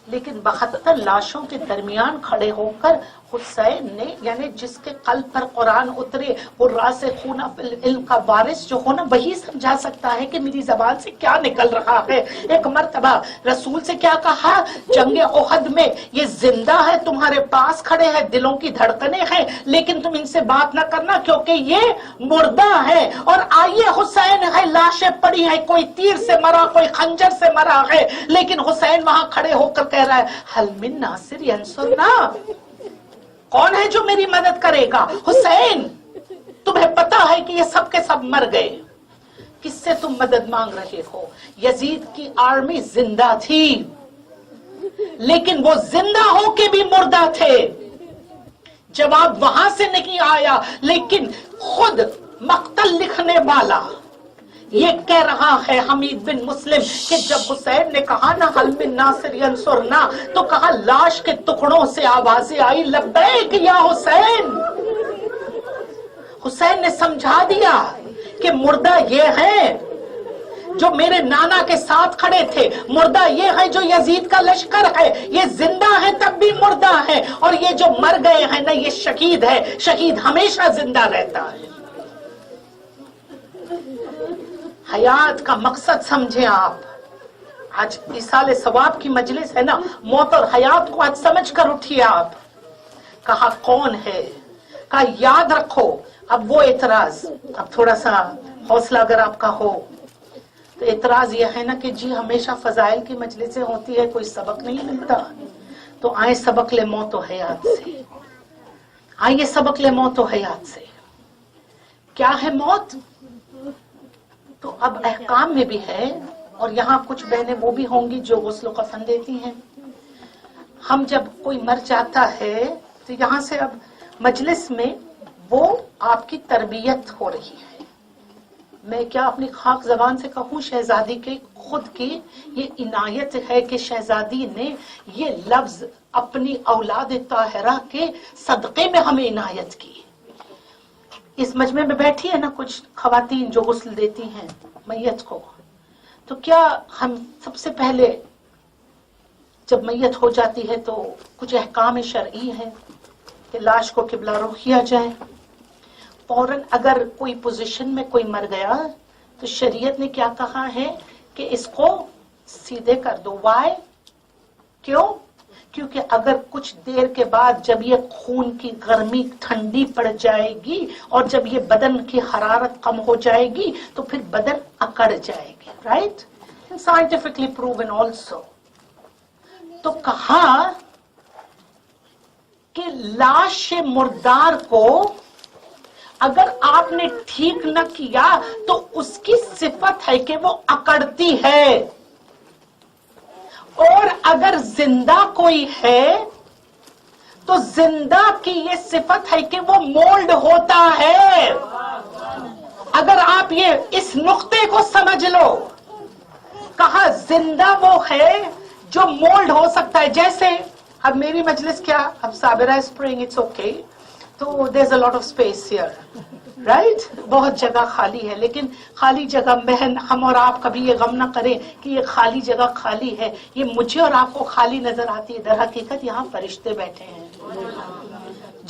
लेकिन 72 लाशों के दरमियान खड़े होकर हुसैन ने, यानी जिसके कल्ब पर कुरान उतरे, वो रासिखूना फिल इल्म का वारिस जो हो ना, वही समझा सकता है कि मेरी जबान से क्या निकल रहा है। एक मर्तबा रसूल से क्या कहा, जंगे ओहद में ये जिंदा है, तुम्हारे पास खड़े हैं, दिलों की धड़कने हैं, लेकिन तुम इनसे बात ना करना क्योंकि ये मुर्दा है। और आइए हुसैन है, लाशें पड़ी है, कोई तीर से मरा, कोई खंजर से मरा है, लेकिन हुसैन वहां खड़े होकर कह रहा है हल मिन नासिर यंसुरना, कौन है जो मेरी मदद करेगा। हुसैन तुम्हें पता है कि ये सब के सब मर गए, किससे तुम मदद मांग रहे हो। यजीद की आर्मी जिंदा थी, लेकिन वो जिंदा होके भी मुर्दा थे। जवाब वहां से नहीं आया, लेकिन खुद मक्तल लिखने वाला ये कह रहा है हमीद बिन मुस्लिम कि जब हुसैन ने कहा ना हल मिन नासिर यंसुरना, तो कहा लाश के टुकड़ों से आवाजें आई लब्बैक या हुसैन। हुसैन ने समझा दिया कि मुर्दा ये है जो मेरे नाना के साथ खड़े थे, मुर्दा ये है जो यजीद का लश्कर है, ये जिंदा है तब भी मुर्दा है, और ये जो मर गए हैं ना ये शहीद है, शहीद हमेशा जिंदा रहता है। हयात का मकसद समझे आप। आज इसाले सवाब की मजलिस है ना, मौत और हयात को आज समझ कर उठिए आप। कहा कौन है, कहा याद रखो। अब वो एतराज, अब थोड़ा सा हौसला अगर आपका हो तो एतराज यह है ना कि जी हमेशा फजाइल की मजलिसें होती है, कोई सबक नहीं मिलता, तो आए सबक ले मौत और हयात से, आइए सबक ले मौत और हयात से। क्या है मौत, तो अब अहकाम में भी है, और यहाँ कुछ बहनें वो भी होंगी जो गुस्ल कफन देती हैं। हम जब कोई मर जाता है तो यहाँ से अब मजलिस में वो आपकी तरबियत हो रही है। मैं क्या अपनी खाक जबान से कहूँ, शहजादी के खुद की ये इनायत है कि शहजादी ने ये लफ्ज अपनी औलाद ताहिरा के सदक़े में हमें इनायत की। इस मजमे में बैठी है ना कुछ खवातीन जो गुस्ल देती हैं मैयत को, तो क्या हम सबसे पहले जब मैयत हो जाती है तो कुछ अहकाम शरई है कि लाश को किबला रुख किया जाए। फौरन अगर कोई पोजीशन में कोई मर गया तो शरीयत ने क्या कहा है कि इसको सीधे कर दो। वाई, क्यों? کیونکہ اگر کچھ دیر کے بعد جب یہ خون کی گرمی ٹھنڈی پڑ جائے گی اور جب یہ بدن کی حرارت کم ہو جائے گی تو پھر بدن اکڑ جائے گی. رائٹ؟ Scientifically proven also. تو کہا کہ لاش مردار کو اگر آپ نے ٹھیک نہ کیا تو اس کی صفت ہے کہ وہ اکڑتی ہے، اور اگر زندہ کوئی ہے تو زندہ کی یہ صفت ہے کہ وہ مولڈ ہوتا ہے. اگر آپ یہ اس نقطے کو سمجھ لو، کہا زندہ وہ ہے جو مولڈ ہو سکتا ہے. جیسے اب میری مجلس کیا، اب صابرہ اسپرنگ، اٹس اوکے، تو there's a lot of space here, right؟ بہت جگہ خالی ہے، لیکن خالی جگہ میں ہم اور آپ کبھی یہ غم نہ کریں کہ یہ خالی جگہ خالی ہے، یہ مجھے اور آپ کو خالی نظر آتی ہے، در حقیقت یہاں فرشتے بیٹھے ہیں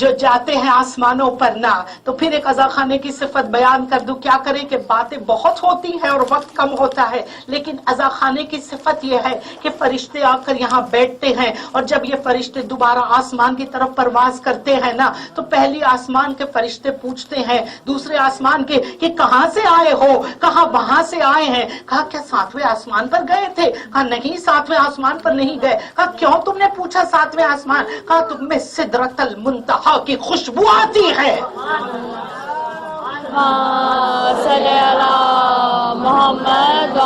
جو جاتے ہیں آسمانوں پر نہ. تو پھر ایک عزا خانے کی صفت بیان کر دوں، کیا کریں کہ باتیں بہت ہوتی ہیں اور وقت کم ہوتا ہے، لیکن عزا خانے کی صفت یہ ہے کہ فرشتے آ کر یہاں بیٹھتے ہیں، اور جب یہ فرشتے دوبارہ آسمان کی طرف پرواز کرتے ہیں نا، تو پہلی آسمان کے فرشتے پوچھتے ہیں دوسرے آسمان کے کہ کہاں سے آئے ہو؟ کہا وہاں سے آئے ہیں. کہا کیا 7ویں آسمان پر گئے تھے؟ کہا نہیں، 7ویں آسمان پر نہیں گئے. کہا کیوں تم نے پوچھا 7ویں آسمان؟ کہا تم میں سدرۃ المنتہا کی خوشبو آتی ہے. صلی اللہ محمد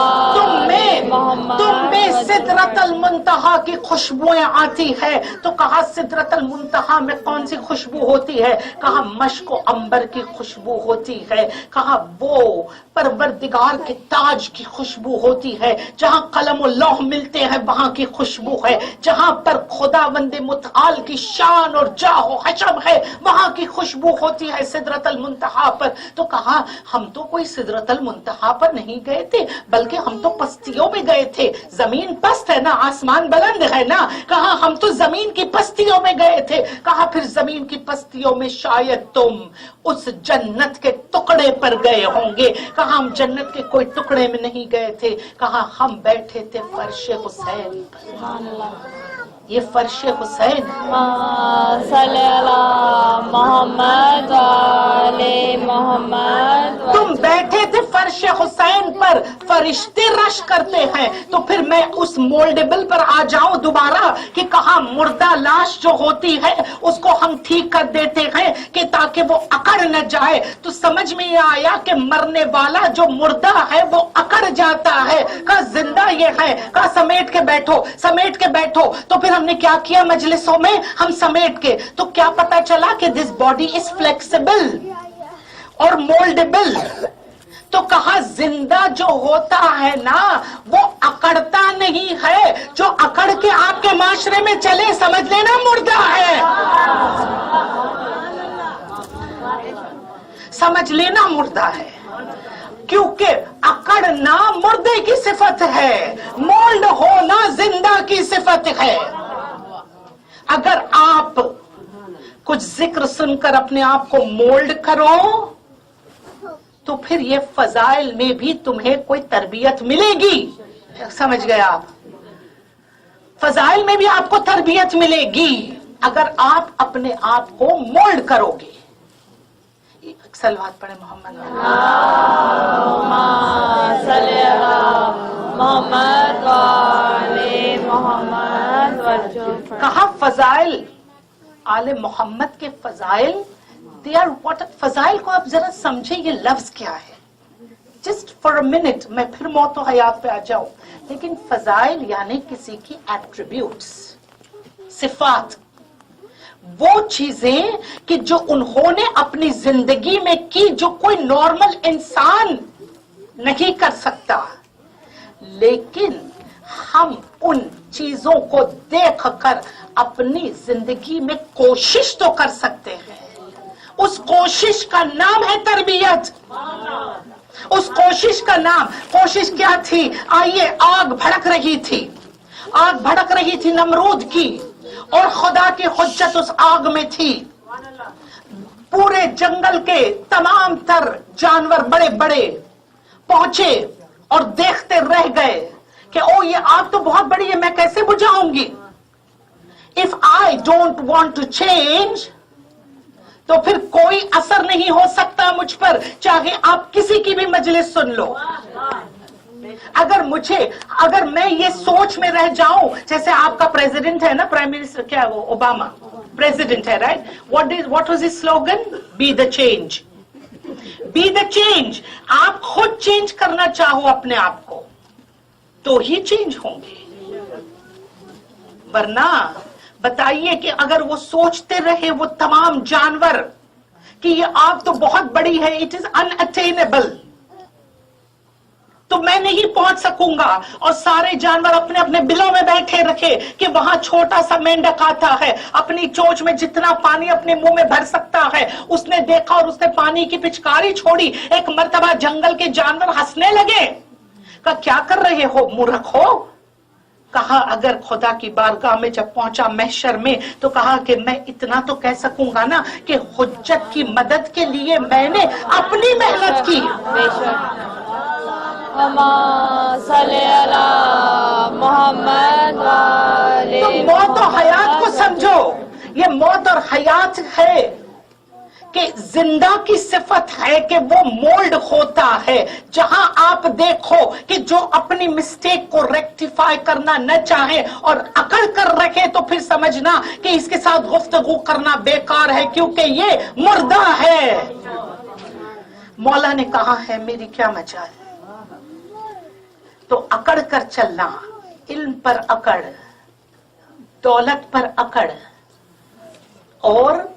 تم میں سدرۃ المنتہا کی خوشبوئیں آتی ہے. تو کہا سدرۃ المنتہا میں کون سی خوشبو ہوتی ہے؟ کہا مشک و عنبر کی خوشبو ہوتی ہے. کہا وہ پروردگار کے تاج کی خوشبو ہوتی ہے. جہاں قلم و لوح ملتے ہیں وہاں کی خوشبو ہے. جہاں پر خداوند متعال کی شان اور جاہ و حشم ہے وہاں کی خوشبو ہوتی ہے سدرۃ المنتہا پر. تو کہا ہم تو کوئی سدرۃ المنتہا پر نہیں گئے تھے، بلکہ ہم تو پستیوں میں گئے تھے. زمین پست ہے نا، آسمان بلند ہے نا. کہا ہم تو زمین کی پستیوں میں گئے تھے. کہا پھر زمین کی پستیوں میں شاید تم اس جنت کے ٹکڑے پر گئے ہوں گے. کہا ہم جنت کے کوئی ٹکڑے میں نہیں گئے تھے. کہا ہم بیٹھے تھے فرش حسین پر. یہ فرش حسین صلی اللہ محمد علی محمد. تم بیٹھے تھے فرش حسین پر، فرشتے رش کرتے ہیں. تو پھر میں اس مولڈیبل پر آ جاؤں دوبارہ کہ کہاں مردہ لاش جو ہوتی ہے اس کو ہم ٹھیک کر دیتے ہیں کہ تاکہ وہ اکڑ نہ جائے. تو سمجھ میں یہ آیا کہ مرنے والا جو مردہ ہے وہ اکڑ جاتا ہے. کہا زندہ یہ ہے. کہا سمیٹ کے بیٹھو، سمیٹ کے بیٹھو. تو پھر ہم نے کیا کیا مجلسوں میں؟ ہم سمیٹ کے. تو کیا پتا چلا کہ دس باڈی از فلیکسیبل اور مولڈیبل. تو کہا زندہ جو ہوتا ہے نا وہ اکڑتا نہیں ہے. جو اکڑ کے آپ کے معاشرے میں چلے سمجھ لینا مردہ ہے. سمجھ لینا مردہ ہے، کیونکہ اکڑنا مردے کی صفت ہے، مولڈ ہونا زندہ کی صفت ہے. اگر آپ کچھ ذکر سن کر اپنے آپ کو مولڈ کرو تو پھر یہ فضائل میں بھی تمہیں کوئی تربیت ملے گی. سمجھ گئے آپ؟ فضائل میں بھی آپ کو تربیت ملے گی اگر آپ اپنے آپ کو مولڈ کرو گے. صلوات پڑھیں محمد صلی اللہ محمد علی محمد. کہا فضائل آل محمد کے فضائل they are what. فضائل کو آپ ذرا سمجھیں یہ لفظ کیا ہے. جسٹ فار اے منٹ میں پھر موت و حیات پہ آ جاؤں. لیکن فضائل یعنی کسی کی ایٹریبیوٹس، صفات، وہ چیزیں کہ جو انہوں نے اپنی زندگی میں کی جو کوئی نارمل انسان نہیں کر سکتا. لیکن ہم ان چیزوں کو دیکھ کر اپنی زندگی میں کوشش تو کر سکتے ہیں. اس کوشش کا نام ہے تربیت. اس کوشش کا نام، کوشش کیا تھی؟ آئیے، آگ بھڑک رہی تھی، آگ بھڑک رہی تھی نمرود کی، اور خدا کی حجت اس آگ میں تھی. پورے جنگل کے تمام تر جانور بڑے بڑے پہنچے اور دیکھتے رہ گئے کہ او یہ آگ تو بہت بڑی ہے، میں کیسے بجھاؤں گی. If I don't want to change, तो फिर कोई असर नहीं हो सकता मुझ पर, चाहे आप किसी की भी मजलिस सुन लो। अगर मैं ये सोच में रह जाऊं, जैसे आपका प्रेसिडेंट है ना, प्राइम मिनिस्टर, क्या वो ओबामा प्रेसिडेंट है, right? What was his slogan? Be the change. Be the change. आप खुद चेंज करना चाहो अपने आप को तो ही चेंज होंगे, वरना बताइए कि अगर वो सोचते रहे वो तमाम जानवर कि ये आग तो बहुत बड़ी है, इट इज अनअटेनेबल, तो मैं नहीं पहुंच सकूंगा, और सारे जानवर अपने अपने बिलों में बैठे रखे कि वहां छोटा सा मेंढक आता है, अपनी चोंच में जितना पानी अपने मुंह में भर सकता है उसने देखा और उसने पानी की पिचकारी छोड़ी। एक मर्तबा जंगल के जानवर हंसने लगे, कहा क्या कर रहे हो मूर्ख हो? कहा अगर खुदा की बारगाह में जब पहुंचा महशर में तो कहा कि मैं इतना तो कह सकूंगा ना कि हुज्जत की मदद के लिए मैंने अपनी मेहनत की। तो मौत और हयात को समझो, ये मौत और हयात है कि जिंदा की सिफत है कि वो मोल्ड होता है। जहां आप देखो कि जो अपनी मिस्टेक को रेक्टिफाई करना न चाहे और अकड़ कर रखे, तो फिर समझना कि इसके साथ गुफ्तगू करना बेकार है, क्योंकि ये मुर्दा है। मौला ने कहा है मेरी क्या मजाल है, तो अकड़ कर चलना, इल्म पर अकड़, दौलत पर अकड़। और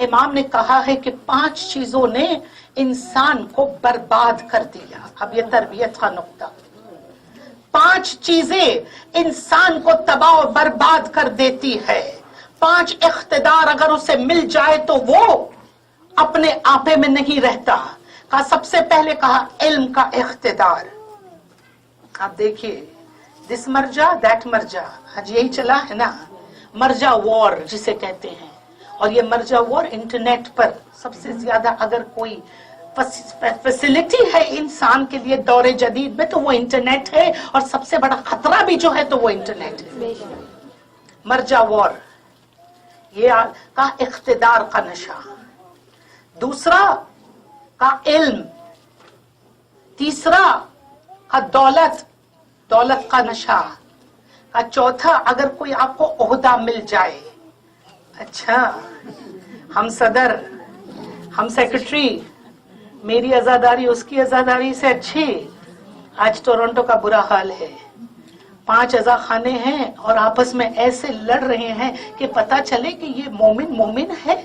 इमाम ने कहा है कि 5 चीजों ने इंसान को बर्बाद कर दिया। अब ये तरबियत का नुक्ता, 5 चीजें इंसान को तबाह और बर्बाद कर देती है। 5 इख्तिदार अगर उसे मिल जाए तो वो अपने आपे में नहीं रहता। कहा सबसे पहले कहा इल्म का इख्तिदार। आप देखिए, दिस मर्जा दैट मर्जा, आज यही चला है ना, मर्जा वॉर जिसे कहते हैं। और ये मर्जा वॉर इंटरनेट पर सबसे ज्यादा अगर कोई फैसिलिटी है इंसान के लिए दौरे जदीद में तो वो इंटरनेट है, और सबसे बड़ा खतरा भी जो है तो वो इंटरनेट है। मर्जा वॉर, ये का इख्तिदार का नशा। दूसरा का इल्म, तीसरा का दौलत का नशा का। चौथा अगर कोई आपको ओहदा मिल जाए, अच्छा हम सदर, हम सेक्रेटरी, मेरी आजादारी उसकी आजादारी से अच्छी। आज टोरंटो का बुरा हाल है, 5 अज़ा खाने हैं और आपस में ऐसे लड़ रहे हैं कि पता चले कि ये मोमिन है,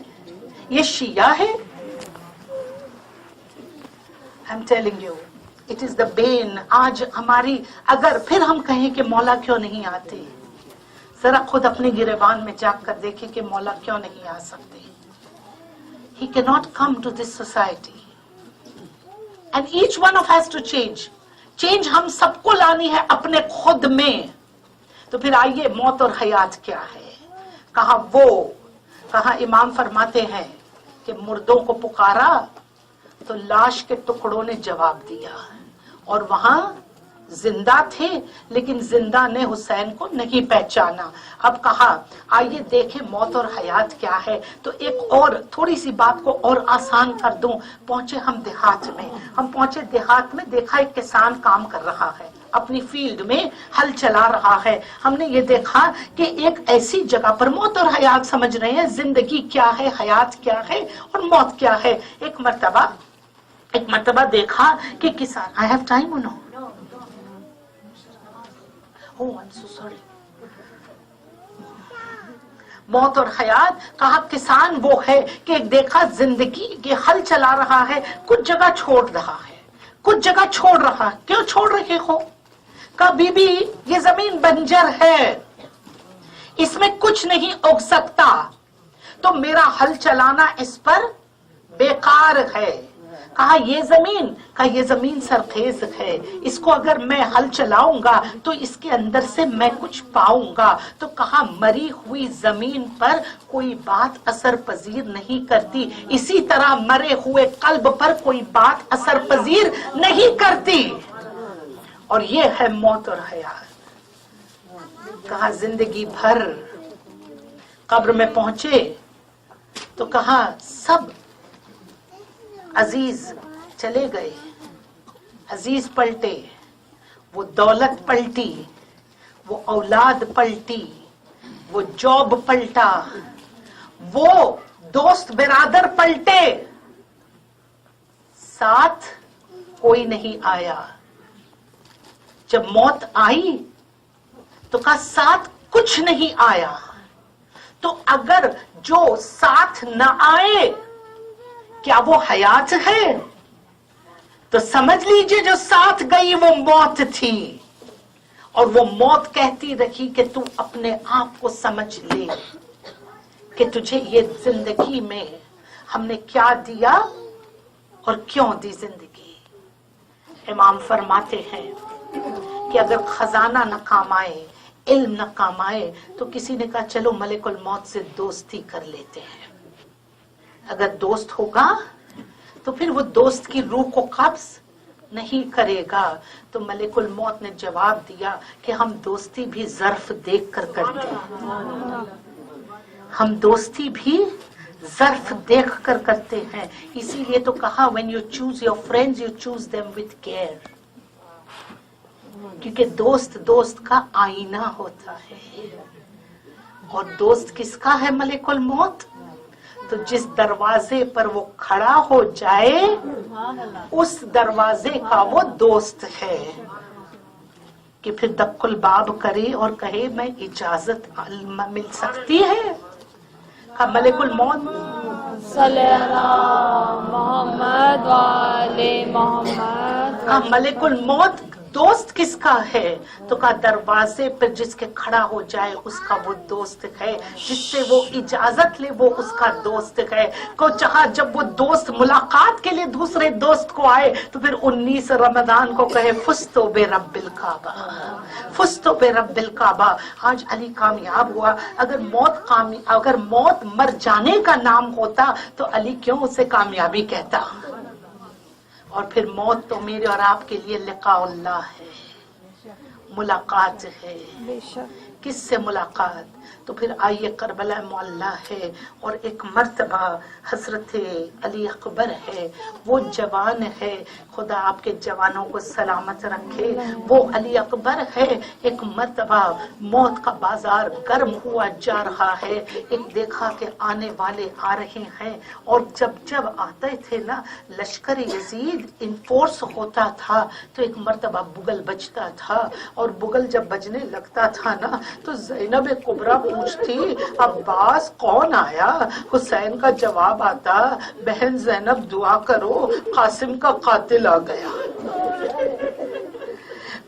ये शिया है। I am telling you, it is the Ben. आज हमारी, अगर फिर हम कहें कि मौला क्यों नहीं आते, जरा खुद अपने गिरेबान में जाग कर देखें कि मौला क्यों नहीं आ सकते। He cannot come to this society and each one of us has to change. Change हम सबको लानी है अपने खुद में। तो फिर आइए, मौत और हयात क्या है? कहा इमाम फरमाते हैं कि मुर्दों को पुकारा तो लाश के टुकड़ों ने जवाब दिया, और वहां जिंदा थे लेकिन जिंदा ने हुसैन को नहीं पहचाना। अब कहा आइए देखें मौत और हयात क्या है। तो एक और थोड़ी सी बात को और आसान कर दूं। पहुंचे हम देहात में, देखा एक किसान काम कर रहा है, अपनी फील्ड में हल चला रहा है। हमने ये देखा कि एक ऐसी जगह पर मौत और हयात समझ रहे हैं, जिंदगी क्या है, हयात क्या है और मौत क्या है। एक मर्तबा देखा कि किसान, आई हैव टाइम नो, मौत और हयात। कहा किसान वो है कि देखा जिंदगी के हल चला रहा है, कुछ जगह छोड़ रहा है, क्यों छोड़ रहे हो? कहा बीबी ये जमीन बंजर है, इसमें कुछ नहीं उग सकता, तो मेरा हल चलाना इस पर बेकार है। कहा ये जमीन सरखेज है, इसको अगर मैं हल चलाऊंगा तो इसके अंदर से मैं कुछ पाऊंगा। तो कहा मरी हुई जमीन पर कोई बात असर पजीर नहीं करती, इसी तरह मरे हुए कल्ब पर कोई बात असर पजीर नहीं करती। और ये है मौत और हयात। कहा जिंदगी भर कब्र में पहुंचे तो कहा सब अजीज चले गए, अजीज पलटे, वो दौलत पलटी, वो औलाद पलटी, वो जॉब पलटा, वो दोस्त बिरादर पलटे, साथ कोई नहीं आया। जब मौत आई तो कहा साथ कुछ नहीं आया। तो अगर जो साथ न आए क्या वो हयात है? तो समझ लीजिए जो साथ गई वो मौत थी, और वो मौत कहती रही कि तू अपने आप को समझ ले कि तुझे ये जिंदगी में हमने क्या दिया और क्यों दी जिंदगी। इमाम फरमाते हैं कि अगर खजाना न काम आए, इल्म न काम आए, तो किसी ने कहा चलो मलिकुल मौत से दोस्ती कर लेते हैं। अगर दोस्त होगा तो फिर वो दोस्त की रूह को कब्ज नहीं करेगा। तो मलिकुल मौत ने जवाब दिया कि हम दोस्ती भी ज़र्फ देख कर करते हैं, हम दोस्ती भी ज़र्फ देख कर करते हैं। इसीलिए तो कहा when you choose your friends you choose them with care, क्योंकि दोस्त दोस्त का आईना होता है। और दोस्त किसका है मलिकुल मौत? तो जिस दरवाजे पर वो खड़ा हो जाए उस दरवाजे का वो दोस्त है। कि फिर दक्कुल बाब करे और कहे मैं इजाजत मिल सकती है? का मलिकुल मौत मोहम्मद वाले मोहम्मद। का मलिकुल मौत दोस्त किसका है? तो का दरवाजे पर जिसके खड़ा हो जाए उसका वो दोस्त है, जिससे वो इजाजत ले वो उसका दोस्त है। को चाहा जब वो दोस्त मुलाकात के लिए दूसरे दोस्त को आए तो फिर 19 रमजान को कहे फुस्तो बे रब्बिल काबा, फुस्तो बे रब्बिल काबा। आज अली कामयाब हुआ। अगर मौत मर जाने का नाम होता तो अली क्यों उसे कामयाबी कहता? और फिर मौत तो मेरे और आपके लिए लिकाउल्लाह है, मुलाकात है। किससे मुलाकात? तो फिर आइए करबला मुअल्ला है और एक मर्तबा हजरत अली अकबर है, वो जवान है, खुदा आपके जवानों को सलामत रखे। वो अली अकबर है, एक मर्तबा मौत का बाजार गर्म हुआ जा रहा है। एक देखा कि आने वाले आ रहे हैं, और जब जब आते थे ना लश्कर यजीद इनफोर्स होता था तो एक मर्तबा बुगल बजता था, और बुगल जब बजने लगता था ना तो ज़ैनब कुबरा पूछती अब्बास कौन आया? हुसैन का जवाब आता बहन ज़ैनब दुआ करो कासिम का कातिल आ गया।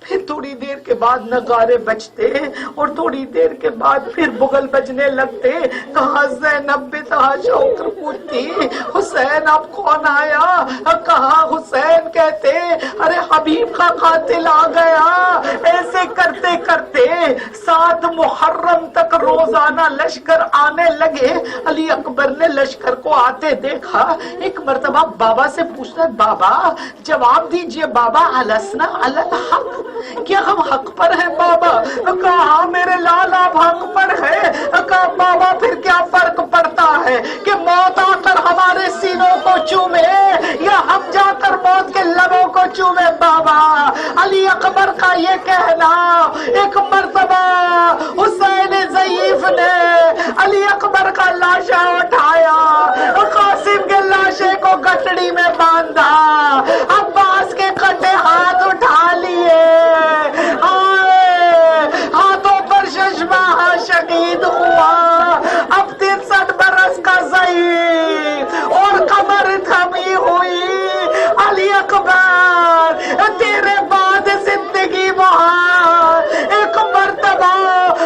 फिर थोड़ी देर के बाद नगारे बजते और थोड़ी देर के बाद फिर बुगल बजने लगते। कहा ज़ैनब बेतहाशा होकर पूछती हुसैन अब कौन आया? कहा हुसैन कहते अरे हबीब का कातिल आ गया। ऐसे करते करते 7 मुहर्रम तक रोजाना लश्कर आने लगे। अली अकबर ने लश्कर को आते देखा। एक मर्तबा बाबा से पूछना बाबा जवाब दीजिए बाबा अलसना अलल हक, क्या हम हक पर हैं बाबा? कहा मेरे लाल आप हक पर है। कहा बाबा फिर क्या फर्क पड़ता है कि मौत आकर हमारे सीनों को चूमे या हम जाकर मौत के लबों को चूमे बाबा? अली अकबर का ये कहना। एक मर्तबा हुसैन ज़ईफ ने अली अकबर का लाशा उठाया, कासिम के लाशे को गठड़ी में बांधा, अब्बास के कटे हाथ उठा लिए, हाथों पर चश्मा शहीद हुआ। अब 63 बरस का ज़ईफ और कमर थमी हुई। अली अकबर तेरे बाद जिंदगी वहां। एक मर्तबा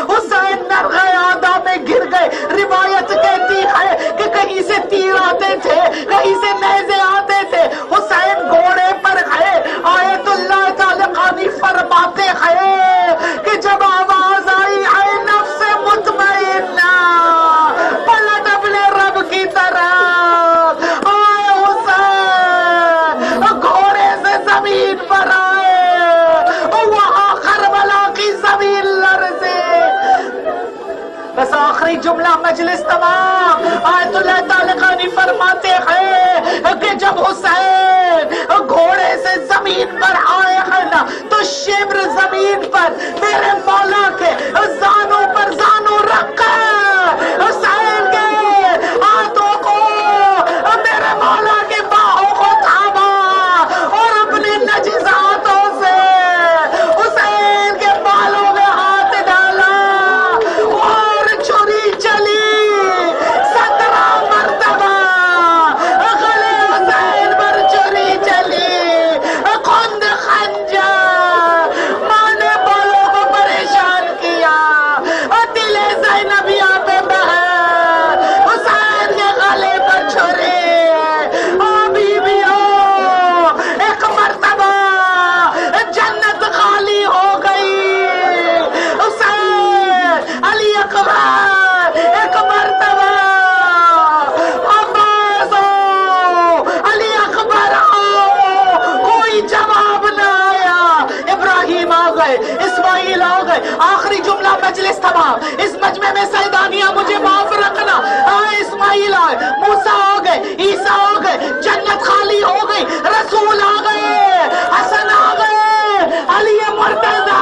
हुसैन नरगयादा में गिर गए। मजलिस तमाम आयतुल्लाह तालकानी फरमाते हैं कि जब हुसैन घोड़े से जमीन पर आए हैं ना तो शिब्र जमीन पर मेरे मौला के जानों पर जानों रखकर हुसैन के हाथों को मेरे मौला के बाहों को थामा और अपने नजीज हाथों से हुसैन के बालों में हाथ डाला और छुरी चली 17 मरतबा गले हुसैन पर छुरी चली खुंद खंजर मां ने बालों को परेशान किया दिले ज़ैनबिया पे बहर हुसैन के गले पर छुरी बीबियों एक मरतबा जन्नत खाली हो गई हुसैन अली अकबर एक मरतबा अब्बास आओ अली अकबर आओ कोई जवाब ना आया इब्राहिम आ गए इस्माइल आ गए आखिरी जुमला मजलिस तमाम इस मजमे में सैदानिया मुझे माफ रखना इस्माइल आए मूसा आ गए ईसा आ गए जन्नत खाली हो गई रसूल आ गए हसन आ गए अली मुर्तजा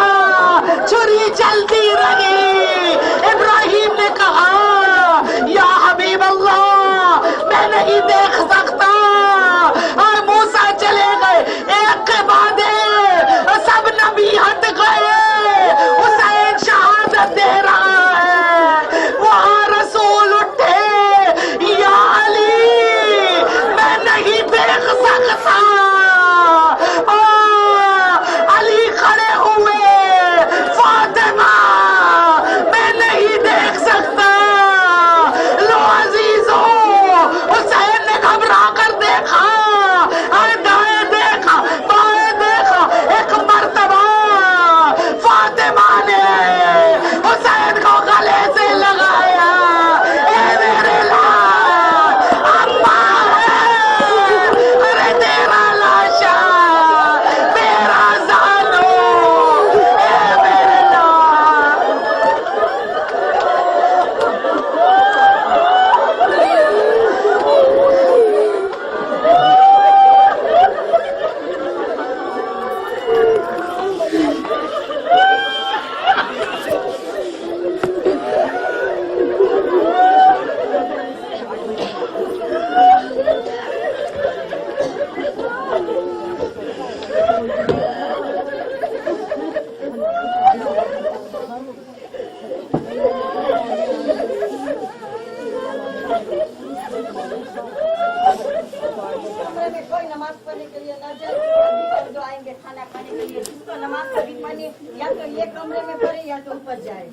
छुरी चलती रही इब्राहिम ने कहा या हबीब अल्लाह मैं नहीं देख सकता और मूसा चले गए एक के बाद सब नबी हट गए हुसैन शहादत दे रहा है वहां रसूल उठे या अली मैं नहीं देख सकता अली खड़े हुए फातिमा मैं नहीं देख सकता लो अजीजों हुसैन ने घबरा कर देखा दाएं देखा बाएं देखा एक मर्तबा फातिमा ने हुसैन को गले से लगाया ए मेरे लाल अम्मा है अरे तेरा लाशा मेरा जानू ए मेरे लाल कमरे में कोई नमाज पढ़ने के लिए न जाए और जो आएंगे खाना खाने के लिए जिसको नमाज कभी पढ़नी या तो ये कमरे में पढ़े या तो ऊपर जाए